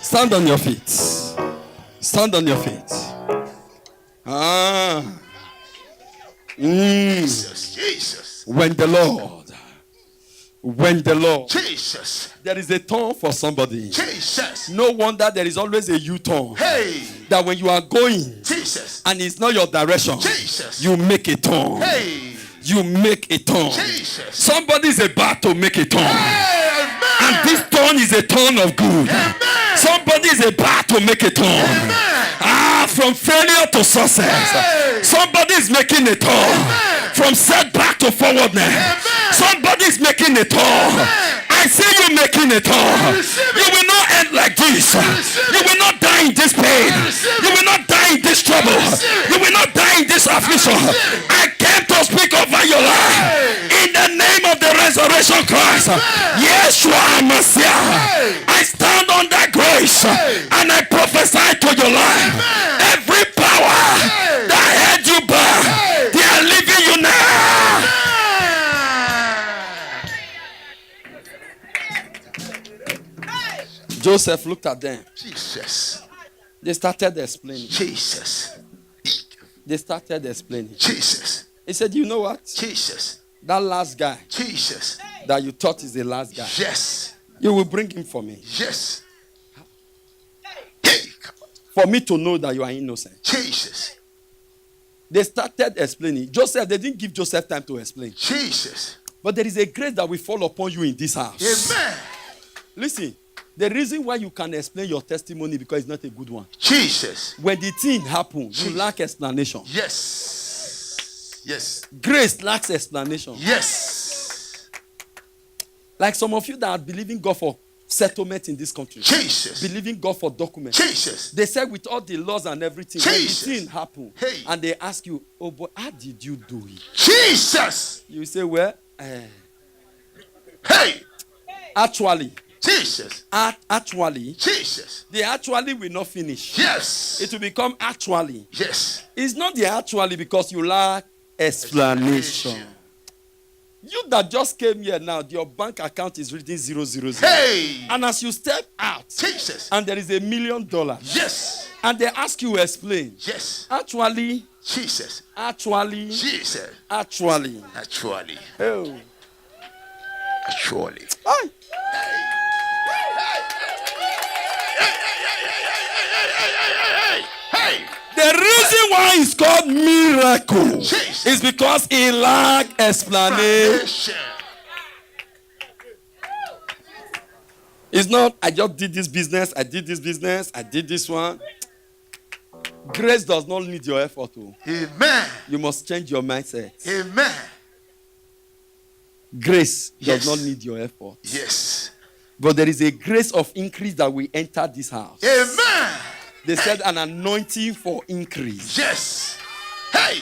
Stand on your feet. Stand on your feet. Jesus. Jesus. When the Lord, Jesus. there is a turn for somebody. Jesus. No wonder there is always a U-turn. Hey. That when you are going Jesus. and it's not your direction, Jesus. you make a turn. Hey. You make a turn. Jesus. Somebody is about to make a turn. Amen. And this turn is a turn of good. Amen. Somebody is about to make a turn. Amen. From failure to success. Hey. Somebody is making a turn. From setback to forwardness. Amen. Somebody is making a turn. I see you making a turn. You will not end like this. You will not die in this pain. You will not die in this trouble. You will not die in this affliction. I came to speak over your life. In the name of the resurrection Christ. Yeshua Messiah. I stand on that grace and I prophesy to your life. Every power that held you back Joseph looked at them. Jesus. They started explaining. Jesus. They started explaining. Jesus. He said, you know what? Jesus. That last guy Jesus. that you thought is the last guy, Yes. you will bring him for me. Yes. Hey. For me to know that you are innocent. Jesus. They started explaining. Joseph, they didn't give Joseph time to explain. Jesus. But there is a grace that will fall upon you in this house. Amen. Listen, the reason why you can explain your testimony because it's not a good one. Jesus. When the thing happens, you lack explanation. Yes. Yes. Grace lacks explanation. Yes. Like some of you that are believing God for settlement in this country. Jesus. Believing God for documents. Jesus. They said with all the laws and everything, when the Jesus. thing happened, Hey. and they ask you, oh, but how did you do it? Jesus. You say, well, Hey. actually, Jesus. actually, Jesus. the actually will not finish. Yes. It will become actually. Yes. It's not the actually because you lack explanation. You that just came here now, your bank account is reading 000. Hey. And as you step out, Jesus. and there is $1 million, Yes. and they ask you to explain. Yes. Actually, Jesus. actually, Jesus. actually. Actually. Oh. Actually. Aye. Hey. The reason why it's called miracle Jesus. is because it lack explanation. It's not, I just did this business, I did this business, I did this one. Grace does not need your effort. Amen. You must change your mindset. Amen. Grace Yes. does not need your effort. Yes. But there is a grace of increase that will enter this house. Amen. They said an anointing for increase. Yes. Hey.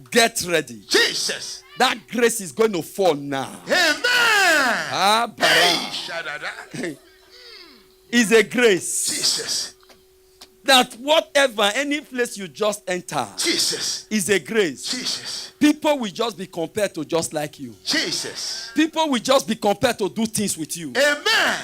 Get ready. Jesus. That grace is going to fall now. Amen. Ah, Hey. bara. Shadada. It's a grace Jesus. that whatever, any place you just enter, Jesus. is a grace. Jesus. People will just be compared to just like you. Jesus. People will just be compared to do things with you. Amen.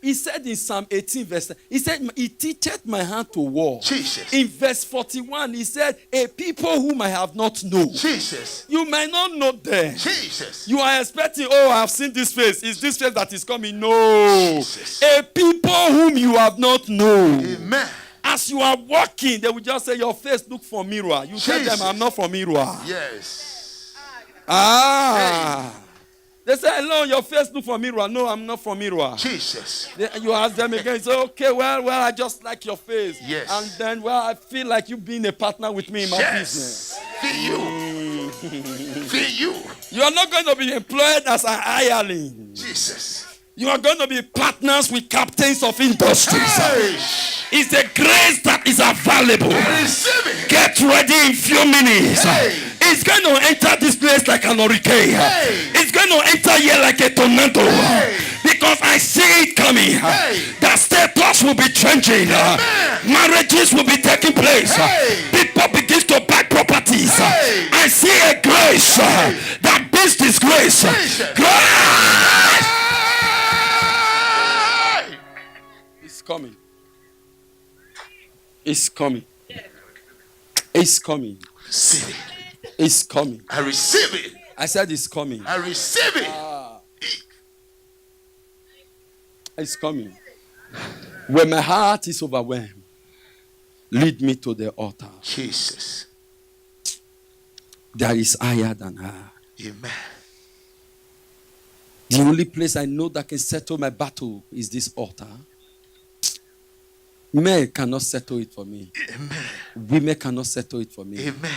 He said in Psalm 18 verse, he said, he teacheth my hand to war. Jesus. In verse 41, he said, a people whom I have not known. Jesus. You might not know them. Jesus. You are expecting, oh, I have seen this face. Is this face that is coming? No. Jesus. A people whom you have not known. Amen. As you are walking, they will just say, your face look from mirror. You tell them, Jesus. I'm not from mirror. Yes. Ah. They say, hello, your face look from mirror. No, I'm not from mirror. Jesus. You ask them again, say, okay, well, I just like your face. Yes. And then, well, I feel like you being a partner with me in my business. Yes. For you. For you. You are not going to be employed as an hireling. Jesus. You are going to be partners with captains of industries. Hey. It's the grace that is available. Receive it. Get ready in few minutes. Hey. It's going to enter this place like an hurricane. Hey. It's going to enter here like a tornado. Hey. Because I see it coming. Hey. The status will be changing. Marriages will be taking place. Hey. People begin to buy properties. Hey. I see a grace that beats this grace. Jesus. Grace! It's coming. It's coming. It's coming. Receive it. It's coming. I receive it. I said it's coming. I receive it. It's coming. When my heart is overwhelmed, lead me to the altar. Jesus. There is higher than her. Amen. The only place I know that can settle my battle is this altar. Men cannot settle it for me. Amen. Women cannot settle it for me. Amen.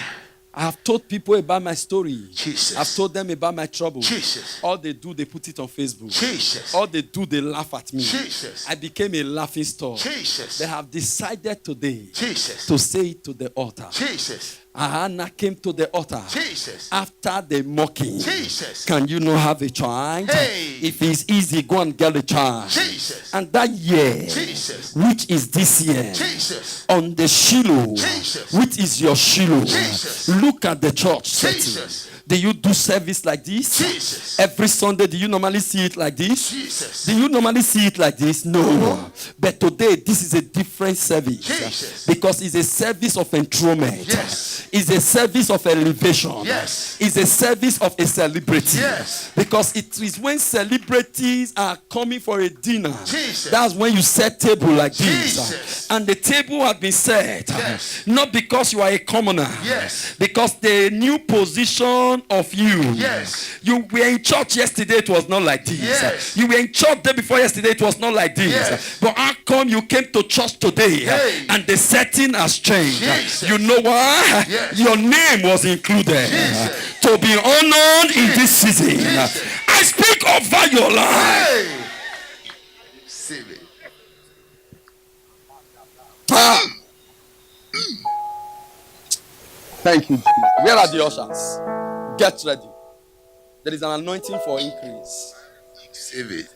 I have told people about my story. Jesus. I've told them about my trouble. Jesus. All they do, they put it on Facebook. Jesus. All they do, they laugh at me. Jesus. I became a laughing stock. Jesus. They have decided today Jesus. to say it to the altar. Jesus. Hannah came to the altar. Jesus. After the mocking. Jesus. Can you not have a child? Hey. If it's easy, go and get a child. Jesus. And that year, Jesus. which is this year, Jesus. on the Shiloh, Jesus. which is your Shiloh, Jesus. look at the church setting. Jesus. Do you do service like this? Jesus. Every Sunday, do you normally see it like this? Jesus. Do you normally see it like this? No. But today, this is a different service. Jesus. Because it's a service of enthronement. Yes. It's a service of elevation. Yes. It's a service of a celebrity. Yes. Because it is when celebrities are coming for a dinner. Jesus. That's when you set table like Jesus. this. And the table has been set. Yes. Not because you are a commoner. Yes. Because the new position of you. Yes. You were in church yesterday, it was not like this. Yes. You were in church day before yesterday, it was not like this. Yes. But how come you came to church today Hey. and the setting has changed? Jesus. You know why? Yes. Your name was included Jesus. to be honored in this season. Jesus. I speak over your life. Hey. Receive it. Ah. Thank you, Jesus. Where are the ushers? Get ready. There is an anointing for increase. Receive it.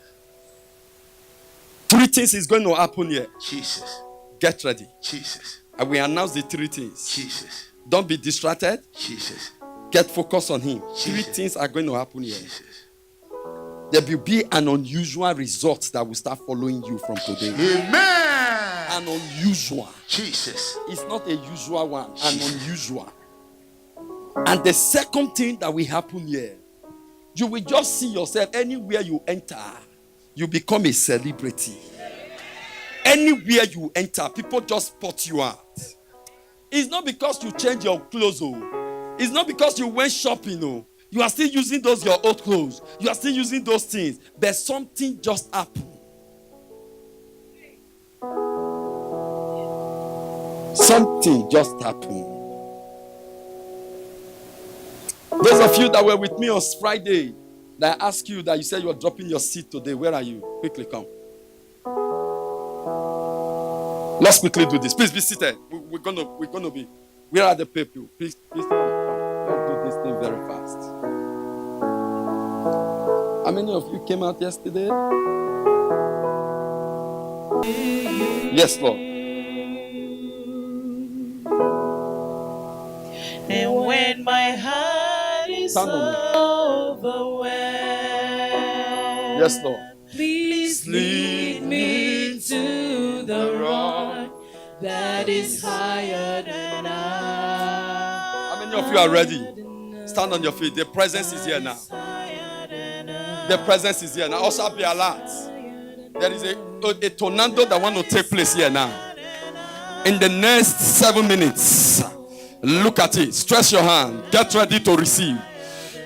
3 things is going to happen here. Jesus. Get ready. Jesus. I will announce the 3 things. Jesus. Don't be distracted. Jesus. Get focused on him. 3 Jesus. things are going to happen here. Jesus. There will be an unusual result that will start following you from today. Amen. An unusual. Jesus. It's not a usual one. An unusual. And the second thing that will happen here, you will just see yourself anywhere you enter, you become a celebrity. Anywhere you enter, people just spot you out. It's not because you change your clothes, oh. It's not because you went shopping, oh. You are still using those your old clothes. You are still using those things. But something just happened. Something just happened. Those of you that were with me on Friday, that I asked you that you said you are dropping your seat today. Where are you? Quickly come. Let's quickly do this. Please be seated. We're gonna be. Where are the people? Please come. Let's do this thing very fast. How many of you came out yesterday? Yes, Lord. And when my heart is overwhelmed, Yes, Lord. please lead me to the rock that is higher than I. How many of you are ready? Stand on your feet. The presence is here now. The presence is here now. Also be alert. There is a tornado that want to take place here now. In the next 7 minutes. Look at it. Stretch your hand. Get ready to receive.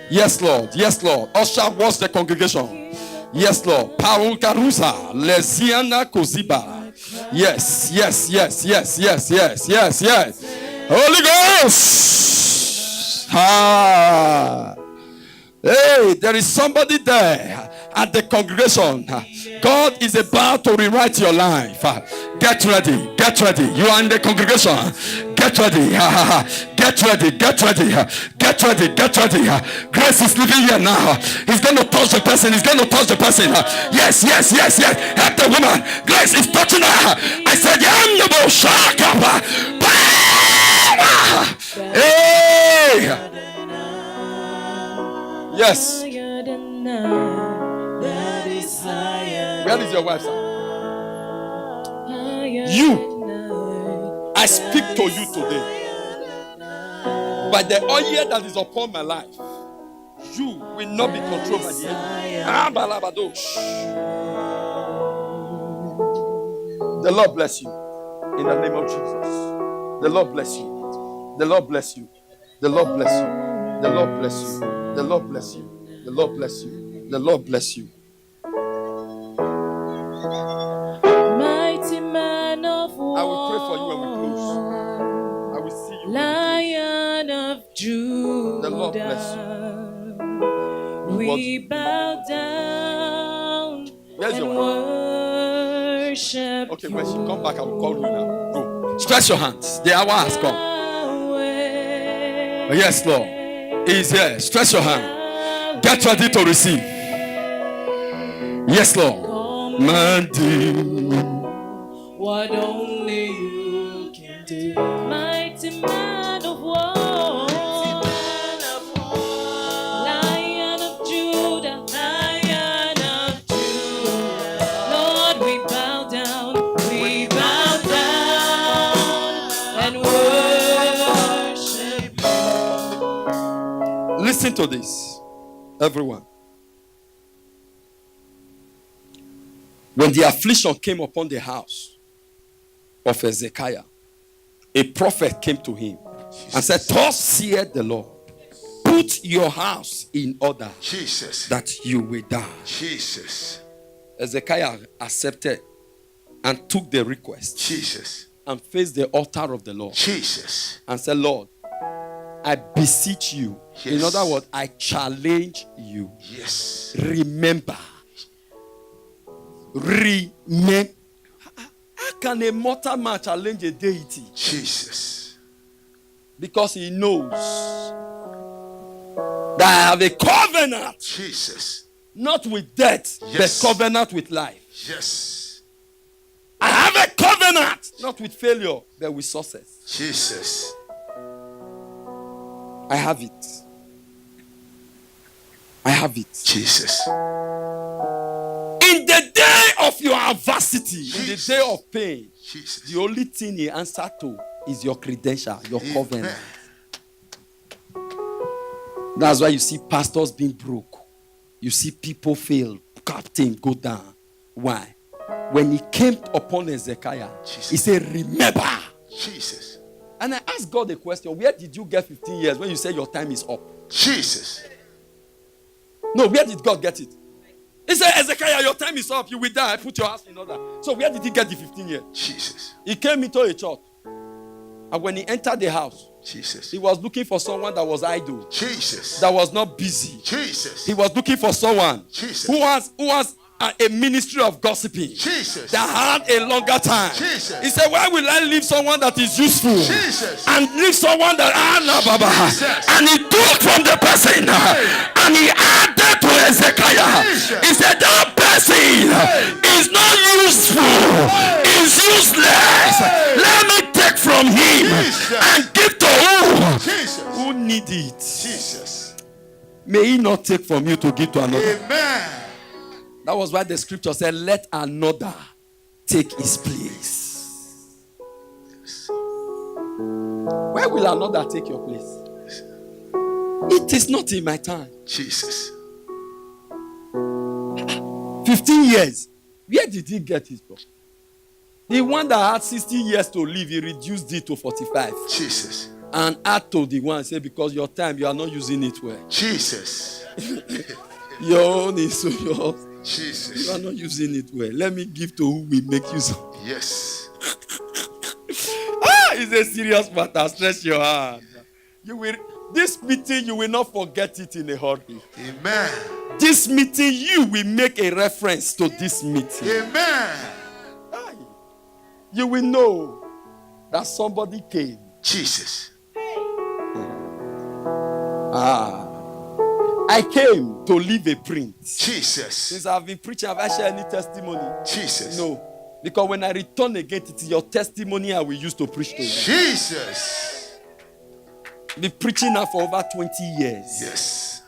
Yes, Lord. Yes, Lord. Usher, watch the congregation. Yes, Lord. Paukarusa. Lesiana Koziba. Yes, yes, yes, yes, yes, yes, yes, yes. Holy Ghost. Ah. Hey, there is somebody there at the congregation. God is about to rewrite your life. Get ready. Get ready. You are in the congregation. Get ready. Get ready. Get ready. Get ready. Get ready. Grace is living here now. He's going to touch the person. He's going to touch the person. Yes, yes, yes, yes. Help the woman. Grace is touching her. I said, hey. Yes. Where is your wife, sir? You, I speak to you today. By the oil that is upon my life, you will not be controlled by the enemy. The Lord bless you. In the name of Jesus. The Lord bless you. The Lord bless you. The Lord bless you. The Lord bless you. The Lord bless you. The Lord bless you. The Lord bless you. Mighty man of war, I will pray for you when we close. I will see you. Lion of Judah, The Lord bless you. we bow down Where's your and worship when she come back, I will call you now. Go. Stretch your hands. The hour has come. Yahweh. Yes, Lord. He is here. Stretch your hand. Get ready to receive. Yes, Lord. Man, do what only you can do. Mighty man of war. Lion of Judah. Lion of Judah. Lord, we bow down. We bow down and worship you. Listen to this, everyone. When the affliction came upon the house of Hezekiah, a prophet came to him and said, thus saith the Lord, put your house in order, Jesus. that you will die. Jesus. Hezekiah accepted and took the request Jesus. and faced the altar of the Lord Jesus. and said, Lord, I beseech you. Yes. In other words, I challenge you. Yes. Remember. Remember. How can a mortal man challenge a deity? Jesus. Because he knows that I have a covenant, Jesus. not with death, Yes. but covenant with life. Yes. I have a covenant, not with failure, but with success. Jesus. I have it. I have it. Jesus. In the day of your adversity, in the Jesus. day of pain, Jesus. the only thing he answers to is your credential, your covenant. That's why you see pastors being broke. You see people fail, captain go down. Why? When he came upon Hezekiah, Jesus. he said, remember. Jesus. And I asked God a question. Where did you get 15 years when you say your time is up? Jesus. No, where did God get it? He said, Hezekiah, your time is up. You will die. Put your house in order. So where did he get the 15 years? Jesus. He came into a church. And when he entered the house, Jesus. he was looking for someone that was idle, Jesus. that was not busy. Jesus. He was looking for someone Jesus. who was a ministry of gossiping, Jesus. that had a longer time. Jesus. He said, why will I leave someone that is useful Jesus. and leave someone that Jesus. and he took from the person and he added to Hezekiah. Jesus. He said, that person is not useful, is useless. Let me take from him Jesus. and give to Jesus. who need it. Jesus. May he not take from you to give to another. Amen. That was why the scripture said, let another take his place. Where will another take your place? It is not in my time. Jesus. 15 years. Where did he get it from? The one that had 60 years to live, he reduced it to 45. Jesus. And add to the one, say, because your time, you are not using it well. Jesus. Your own is so yours. Jesus. You are not using it well. Let me give to who will make use of. Yes. It's a serious matter. Stretch your hand. This meeting, you will not forget it in a hurry. Amen. This meeting, you will make a reference to this meeting. Amen. You will know that somebody came. Jesus. I came to leave a print. Jesus. Since I've been preaching, have I shared any testimony? Jesus. No. Because when I return again, it is your testimony I will use to preach to you. Jesus. I've been preaching now for over 20 years. Yes.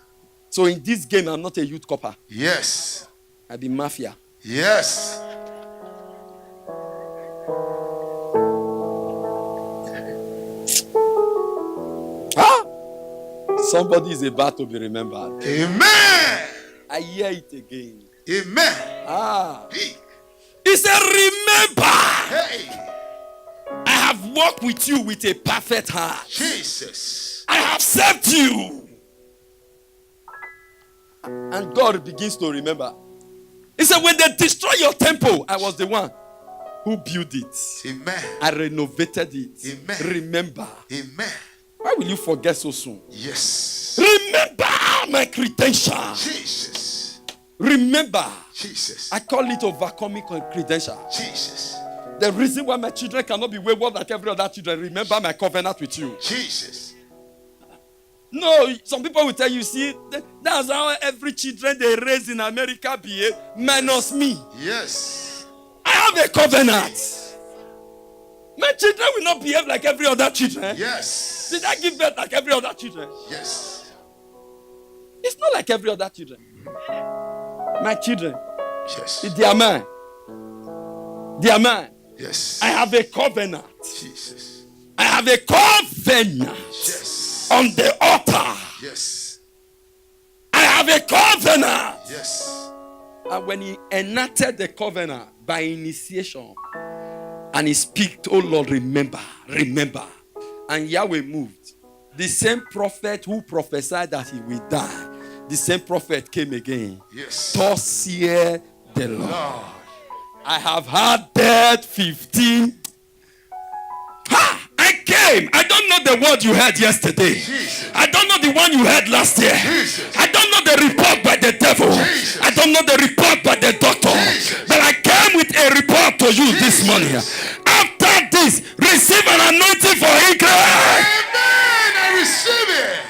So in this game, I'm not a youth copper. Yes. I've been mafia. Yes. Somebody is about to be remembered. Amen. I hear it again. Amen. He said, remember, Hey. I have walked with you with a perfect heart. Jesus. I have saved you. And God begins to remember. He said, when they destroy your temple, I was the one who built it. Amen. I renovated it. Amen. Remember. Amen. Why will you forget so soon? Yes. Remember my credential. Jesus. Remember. Jesus. I call it overcoming credential. Jesus. The reason why my children cannot be wayward like every other children, remember my covenant with you. Jesus. No, some people will tell you, see, that's how every children they raise in America behave, minus me. Yes. I have a covenant. My children will not behave like every other children. Yes. Did I give birth like every other children? Yes. It's not like every other children. My children, Yes. they are mine. They are mine. Yes. I have a covenant. Jesus. I have a covenant Yes. on the altar. Yes. I have a covenant. Yes. And when he enacted the covenant by initiation, and he speak, oh Lord, remember, remember. And Yahweh moved. The same prophet who prophesied that he will die, the same prophet came again. Yes. Thus saith the Lord. Lord. I have had dead 15. Ha! I came. I don't know the word you heard yesterday. Jesus. I don't know the one you heard last year. Jesus. I don't know the report by the devil. Jesus. I don't know the report by the doctor. Jesus. But I came with a report to you this morning. After this, receive an anointing for increase. Amen. I receive it.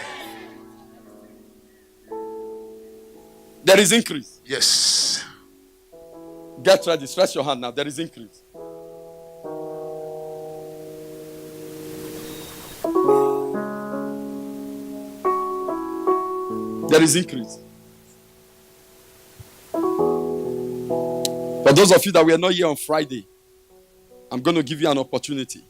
There is increase. Yes. Get ready. Stretch your hand now. There is increase. There is increase. For those of you that were not here on Friday, I'm going to give you an opportunity.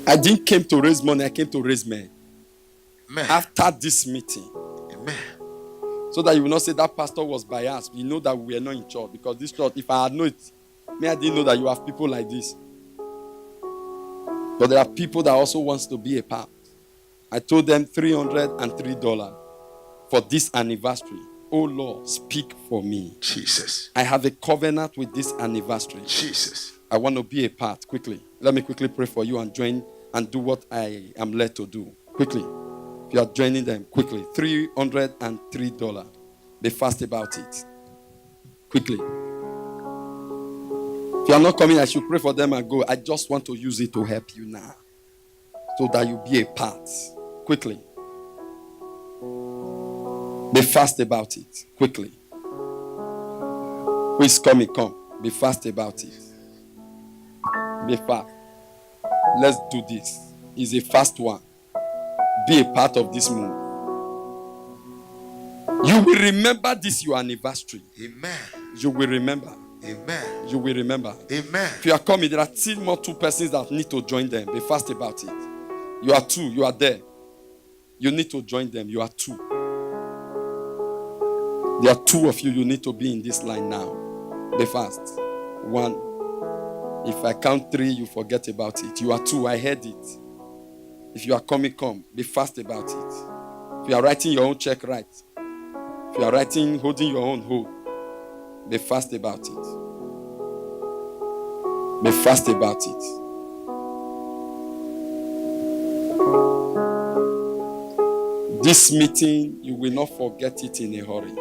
I didn't came to raise money, I came to raise men. Amen. After this meeting, Amen. so that you will not say that pastor was biased. You know that we are not in church, because this church, if I had known it, I didn't know that you have people like this. But there are people that also wants to be a part. I told them $303 for this anniversary. Oh Lord, speak for me. Jesus. I have a covenant with this anniversary. Jesus. I want to be a part. Quickly. Let me quickly pray for you and join and do what I am led to do. Quickly. If you are joining them, quickly. $303. Be fast about it. Quickly. If you are not coming, I should pray for them and go. I just want to use it to help you now, so that you be a part. Quickly. Be fast about it. Quickly. Who is coming? Come. Be fast about it. Be fast. Let's do this. It's a fast one. Be a part of this move. You will remember this your anniversary. Amen. You will remember. Amen. You will remember. Amen. If you are coming, there are still more 2 persons that need to join them. Be fast about it. You are 2. You are there. You need to join them. You are 2. There are 2 of you. You need to be in this line now. Be fast. 1. If I count 3, you forget about it. You are 2. I heard it. If you are coming, come. Be fast about it. If you are writing your own check, write. If you are writing, holding your own, hold. Be fast about it. Be fast about it. This meeting, you will not forget it in a hurry.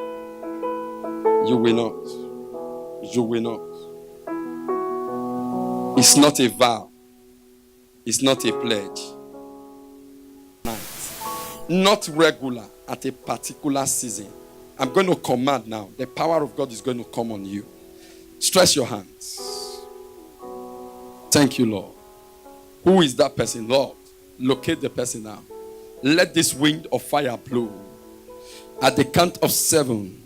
You will not. You will not. It's not a vow. It's not a pledge. Not regular at a particular season. I'm going to command now. The power of God is going to come on you. Stretch your hands. Thank you, Lord. Who is that person? Lord, locate the person now. Let this wind of fire blow. At the count of 7,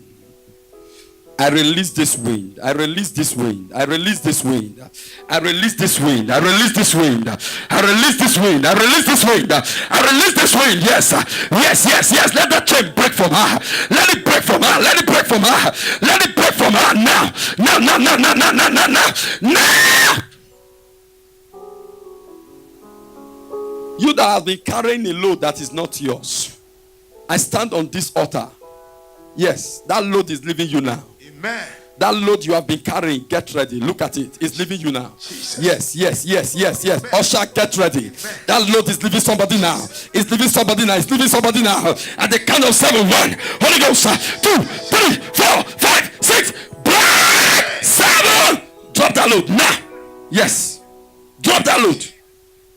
I release this wind. I release this wind. I release this wind. I release this wind. I release this wind. I release this wind. I release this wind. I release this wind. Yes. Yes, yes, yes. Let that chain break from her. Let it break from her. Let it break from her. Let it break from her now. Now, now, now, now, now, now, now, now. Now. You that have been carrying a load that is not yours, I stand on this altar. Yes, that load is leaving you now. Amen. That load you have been carrying, get ready. Look at it. It's leaving you now. Jesus. Yes, yes, yes, yes, yes. Amen. Usher, get ready. Amen. That load is leaving somebody now. It's leaving somebody now. It's leaving somebody now. At the count of 7, 1. Holy Ghost. 2, 3, 4, 5, 6. Break. 7. Drop that load now. Yes. Drop that load.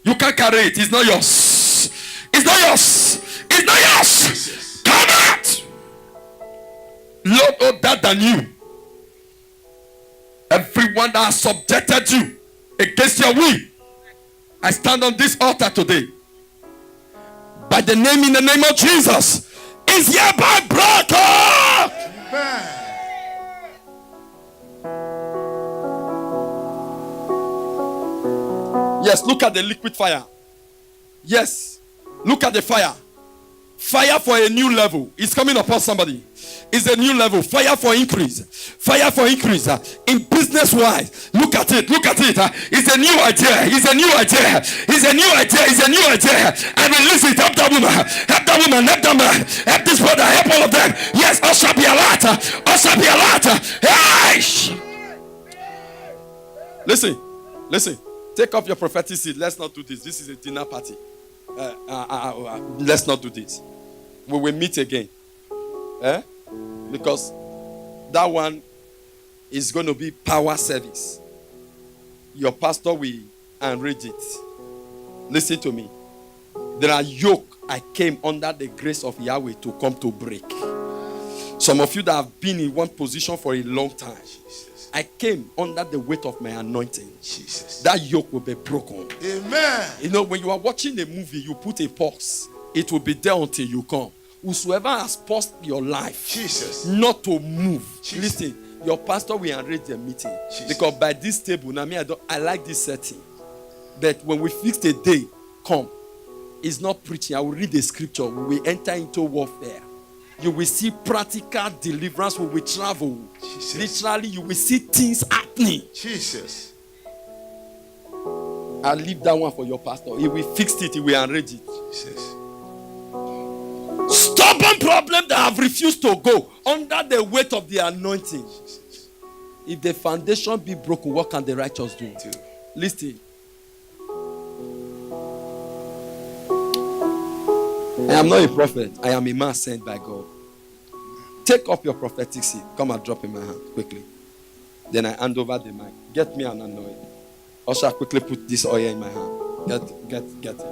You can't carry it. It's not yours. It's not yours. It's not yours. Jesus. Come out. Lord, older than you. Everyone that has subjected you against your will, I stand on this altar today. By the name, in the name of Jesus, is hereby broken. Amen. Yes, look at the liquid fire. Yes, look at the fire. Fire for a new level is coming upon somebody. It's a new level. Fire for increase. Fire for increase. In business wise, look at it. Look at it. It's a new idea. It's a new idea. It's a new idea. It's a new idea. And release it. Help that woman. Help that woman. Help that man. Help this brother. Help all of them. Yes, us shall be alert. Us shall be alert. Hey! Listen. Take off your prophetic seed. Let's not do this. This is a dinner party. Let's not do this. We will meet again. Because that one is going to be power service. Your pastor will enrage it. Listen to me. There are yoke I came under the grace of Yahweh to come to break. Some of you that have been in one position for a long time, I came under the weight of my anointing. Jesus. That yoke will be broken. Amen. You know, when you are watching a movie, you put a pause. It will be there until you come. Whosoever has paused your life, Jesus. not to move. Jesus. Listen, your pastor will arrange the meeting. Jesus. Because by this table, now I like this setting. But when we fix the day, come. It's not preaching. I will read the scripture. We will enter into warfare. You will see practical deliverance. We will travel. Jesus. Literally, you will see things happening. Jesus. I'll leave that one for your pastor. He will fix it. He will arrange it. Jesus. Stubborn problem that have refused to go under the weight of the anointing. If the foundation be broken, what can the righteous do? Listen. I am not a prophet. I am a man sent by God. Take up your prophetic seed. Come and drop in my hand quickly. Then I hand over the mic. Get me an anointing. Also, I quickly put this oil in my hand. Get it.